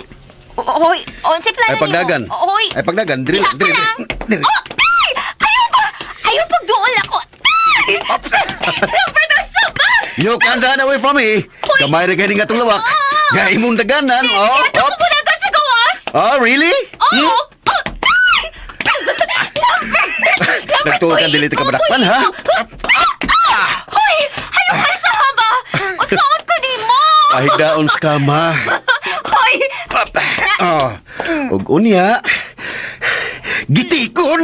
[SPEAKER 4] Hoy, onse plano
[SPEAKER 3] Ay pagdagan.
[SPEAKER 4] Hoy.
[SPEAKER 3] Ay pagdagan. Dili,
[SPEAKER 4] Diha ka
[SPEAKER 3] dili,
[SPEAKER 4] lang.
[SPEAKER 3] dili.
[SPEAKER 4] Oh, ay! Ayaw pa! Ayaw pagduol ako! Ay! Lambert, asa ba?
[SPEAKER 3] You can't run away from me. Kamay rin kayo nga itong lawak. Nga imong daganan. Oh,
[SPEAKER 4] Kaya ako pulagan sa gawas!
[SPEAKER 3] Oh, really?
[SPEAKER 4] Oo! Oh, ay!
[SPEAKER 3] Nagtuwa ka dili ka madakpan, ha?
[SPEAKER 4] Hoy! Ayaw ka sa haba! Ang saot ko ni mo!
[SPEAKER 3] Pahigdaon sa kama.
[SPEAKER 4] Hoy!
[SPEAKER 3] Oh, ug unya. Gitikon.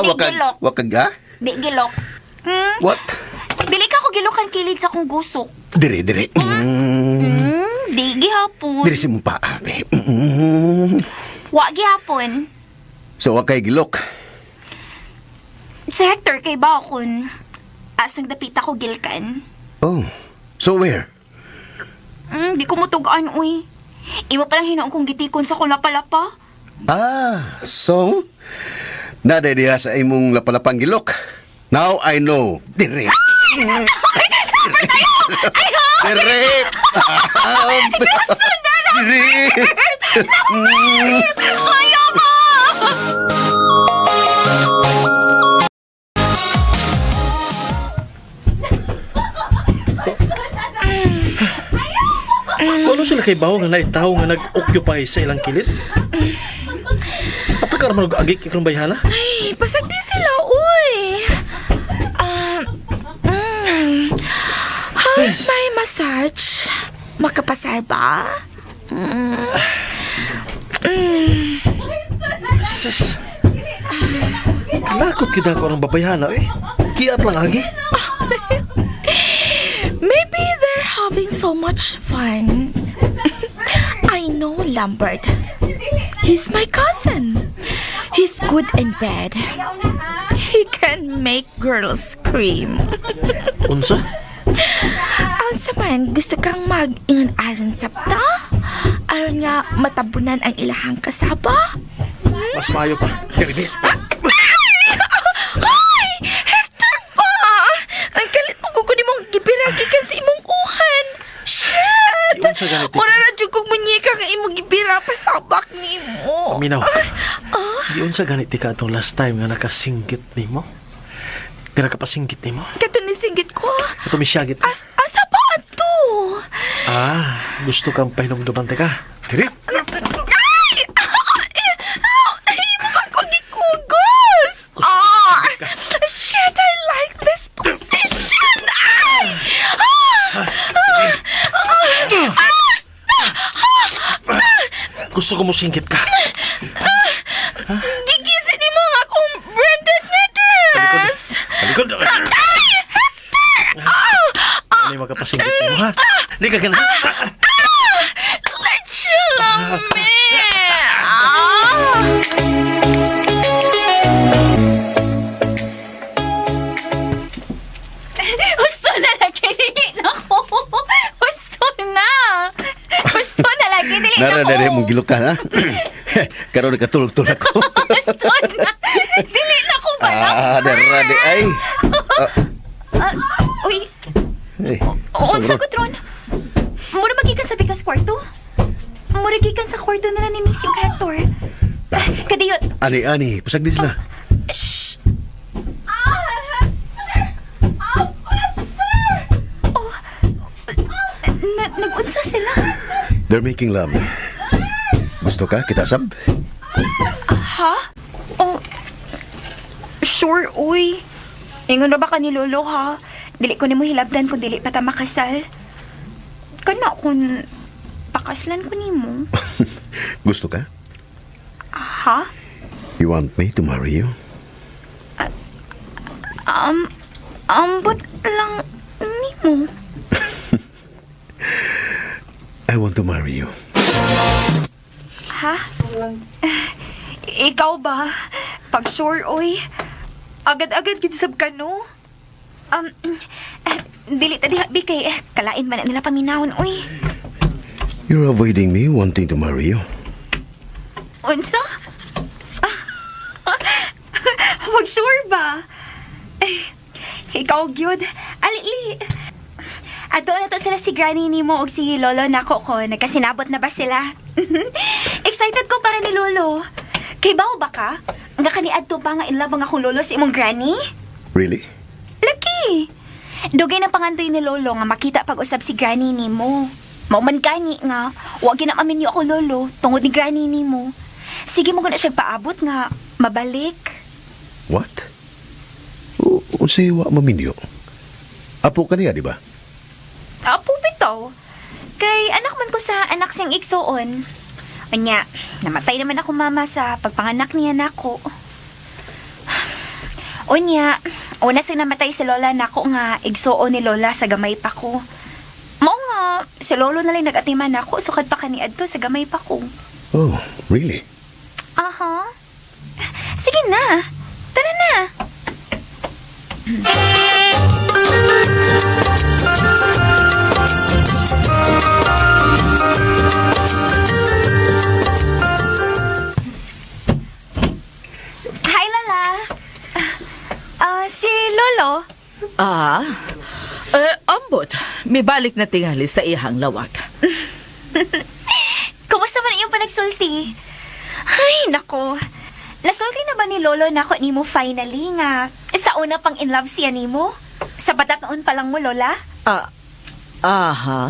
[SPEAKER 4] Gilok.
[SPEAKER 3] Wakag, ha?
[SPEAKER 4] Di gilok. Hmm?
[SPEAKER 3] What?
[SPEAKER 4] Dili ka ko gilokan kilid sa kong gusok.
[SPEAKER 3] Dire, dire.
[SPEAKER 4] Di gihapon.
[SPEAKER 3] Dire si mong paa.
[SPEAKER 4] Wa gihapon.
[SPEAKER 3] So, wakay gilok.
[SPEAKER 4] Sa Hector kay Bakon. Asang dapit ako gilkan.
[SPEAKER 3] Oh, so where?
[SPEAKER 4] Di ko mutugaan, uy. Imo palang hinoon kong gitikon sa kulapalapa.
[SPEAKER 3] Ah, so? Naday diha sa imong lapalapang gilok. Now I know. Dire. Dire. Dire.
[SPEAKER 4] Ayaw mo!
[SPEAKER 2] Ano sila kay Bao nga naitaw nga nag-occupy sa ilang kilid? Apa ka naman nag-agik ikong bayhana?
[SPEAKER 6] Ay, pasag di sila, uy. How's my massage? Makapasar ba?
[SPEAKER 2] Sis, lakot kita ko ng babayhana eh. Kiat lang agi.
[SPEAKER 6] Maybe they're having so much fun. I know Lambert. He's my cousin. He's good in bed. He can make girls scream.
[SPEAKER 2] Unsa?
[SPEAKER 6] Asa man, gusto kang mag-ingon aron sabta? Aron nga matabunan ang ilahang kasaba?
[SPEAKER 2] Mas maayo pa. Kaya
[SPEAKER 6] Ay! Hector pa! Ang kalit mo kukunin mong gibiragi ka sa imong uhan. Shit!
[SPEAKER 2] Yun sa ganito.
[SPEAKER 6] Mura na dyan kong munyeka nga imong gibira pasabak ni mo.
[SPEAKER 2] Minaw. Diyon sa ganit ka itong last time nga nakasinggit ni mo. Nga nakapasinggit ni mo.
[SPEAKER 6] Kato ni singgit ko.
[SPEAKER 2] Ito misyagit.
[SPEAKER 6] Asa pa ato?
[SPEAKER 2] Gusto kang pahinumduman ka. Diri.
[SPEAKER 6] Ay! Ay! Magkugikugos! Shit! I like this position! Ay!
[SPEAKER 2] Gusto ko mo singgit ka.
[SPEAKER 8] ha? Di ka ganun.
[SPEAKER 6] Chilame!
[SPEAKER 4] Gusto na lagi, dili na ko. Gusto na. Gusto na lagi, dili na ko.
[SPEAKER 3] Nara mong gilukan, ha? Karoon nakatulog-tulog ako.
[SPEAKER 4] Gusto na. Dili na ko ba?
[SPEAKER 3] Nara ay.
[SPEAKER 4] Uy,
[SPEAKER 3] Ay,
[SPEAKER 4] unsa ko tron? Mura magikan sa bigas kwarto? Mura gikan sa kwarto nila ni Miss yung Hector. Kadiyot.
[SPEAKER 3] Ani, pasag din sila.
[SPEAKER 4] Oh, nag-unsa sila?
[SPEAKER 3] They're making love. Gusto ka? Kita sab?
[SPEAKER 4] Ha? Oh, sure, uy. Ingon na ba ka ni Lolo, ha? Dili ko ni mo hilabdan kung dili pa ta makasal. Kana kung pakaslan ko ni mo.
[SPEAKER 3] Gusto ka?
[SPEAKER 4] Ha?
[SPEAKER 3] You want me to marry you?
[SPEAKER 4] Ambot lang ni mo.
[SPEAKER 3] I want to marry you.
[SPEAKER 4] Ha? Ikaw ba? Pag sure, oy. Agad-agad ginsab ka, no? Dili ta diha bi kay kalain man na nila paminawon, oy.
[SPEAKER 3] You're avoiding me wanting to marry you.
[SPEAKER 4] Unsa? Wag sure ba? Ikaw gyud. Ali. Ato na to sila si Granny nimo og si Lolo nako ko. Nagkasinabot na ba sila? Excited ko para ni Lolo. Kay bao ba ka? Nga kani adto pa nga in love ang akong lolo si imong Granny?
[SPEAKER 3] Really?
[SPEAKER 4] Laki! Dugay na pangantoy ni Lolo nga makita pag-usab si Granny nimo. Mauman gani nga, wag ginamamin niyo ako Lolo tungod ni Granny nimo. Sige mo na siya paabot nga, mabalik.
[SPEAKER 3] What? Unsay wa maminyo? Apo ka niya, di ba?
[SPEAKER 4] Apo bitaw. Kay anak man ko sa anak siyang igsoon. Anya, namatay naman ako mama sa pagpanganak niya nako. Unya, una sing namatay si Lola nako nga igsoon ni Lola sa gamay pa ko. Mao nga, si Lolo na lang nag-atiman nako sukad pa kaniadto sa gamay pa ko.
[SPEAKER 3] Oh, really?
[SPEAKER 4] Aha. Sige na. Tara na. Hi, Lala. Si Lolo.
[SPEAKER 7] Ambot. May balik na tingali sa ihang lawak.
[SPEAKER 4] Kumusta man iyong panagsulti? Ay, nako. Nasulti na ba ni Lolo na ako ni mo finally nga sa una pang in love siya ni mo? Sa batat noon pa lang mo, Lola?
[SPEAKER 7] Aha.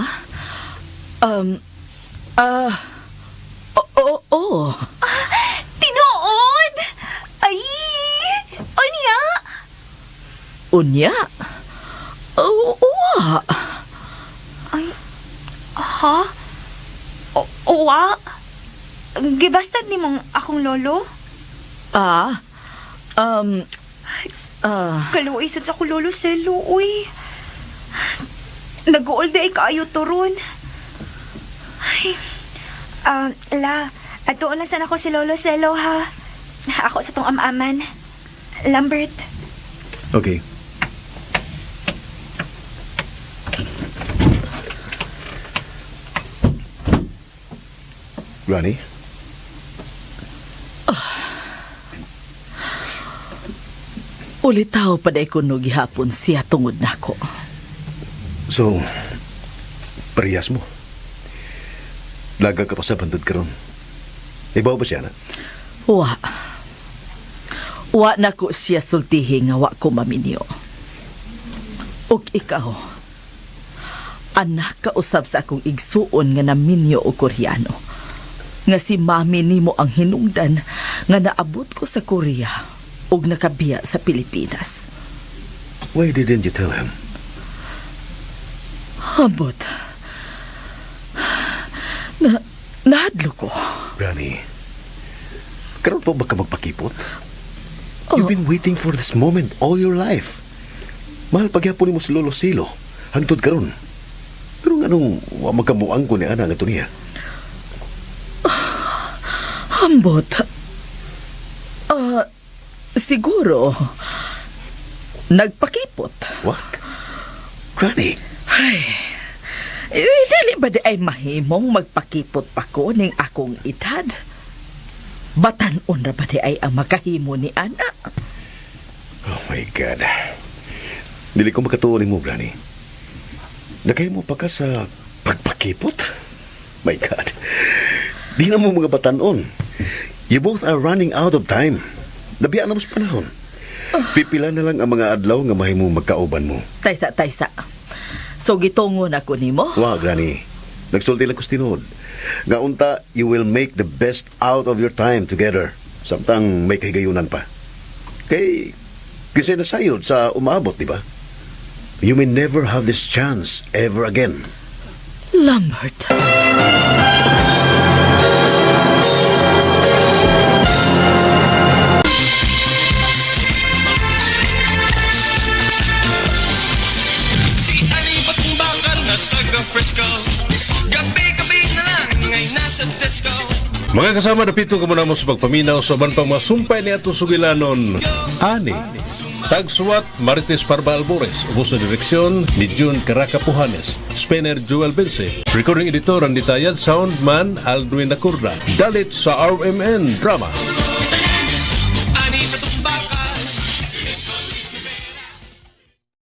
[SPEAKER 7] Oo.
[SPEAKER 4] Tinuod! Ay! Unya!
[SPEAKER 7] Unya? Oo.
[SPEAKER 4] Ay, ha? Uwa? Gibastad ni mong akong lolo? Kaluoy sa ako lolo selo, uy. Nag-old day kaayo to ron. Ay, adoon lang sana ako si Lolo Selo, ha? Ako sa tong amaman. Lambert.
[SPEAKER 3] Okay. Granny?
[SPEAKER 7] Ulitaw pa day ko no gihapon siya tungod nako.
[SPEAKER 3] So, parehas mo. Laga ka pa sa bandod karon. Ibaw ba siya na?
[SPEAKER 7] Wa na ko siya sultihi nga wa ko maminyo. Og ikaw, anak ka usab sa akong igsuon nga naminyo o Koreano. Nga si mami nimo ang hinungdan nga naabot ko sa Korea og nakabiya sa Pilipinas.
[SPEAKER 3] Why didn't you tell him?
[SPEAKER 7] Abot. Nahadlo ko.
[SPEAKER 3] Granny, karon pa ba ka magpakipot? You've been waiting for this moment all your life. Mahal pagyapon mo si Lolo Silo. Hangtod karon. Pero anong wa magkamuang ko ni ana nga niya?
[SPEAKER 7] Ambot. Siguro, nagpakipot.
[SPEAKER 3] What? Granny,
[SPEAKER 7] Dili ba di ay mahimong magpakipot pa ko ning akong edad? Batan-on na ba di ay ang makahimo ni ana?
[SPEAKER 3] oh my God. Dili ko makatuon mo, Granny. Nagay mo pa ka sa pagpakipot? My God. Di na mo mga batanon. You both are running out of time. Nabiyaan na mo sa panahon. Pipila na lang ang mga adlaw nga mahimo magkauban mo.
[SPEAKER 7] Taysa. So gitungo na ko nimo?
[SPEAKER 3] Wa, Granny. Nagsulti lang ko tinod. Nga unta, you will make the best out of your time together. Samtang may kahigayunan pa. Kasi nasayod sa umabot, di ba? You may never have this chance ever again.
[SPEAKER 7] Lambert.
[SPEAKER 9] Si Ani Batong Bakal na taga Frisco. Gabi-gabi na lang ay nasa disco.
[SPEAKER 1] Mga kasama, dapito ka muna mo sa pagpaminaw sa uban pang masumpay ni atong sugilanon. Ani, tagsuwat Marites Parba Albores, ubos na direksyon ni June Caraca Pujanes, Spinner Joel Bense, recording editor ang ditayad, sound man Aldwin Nacurda, dalit sa RMN Drama.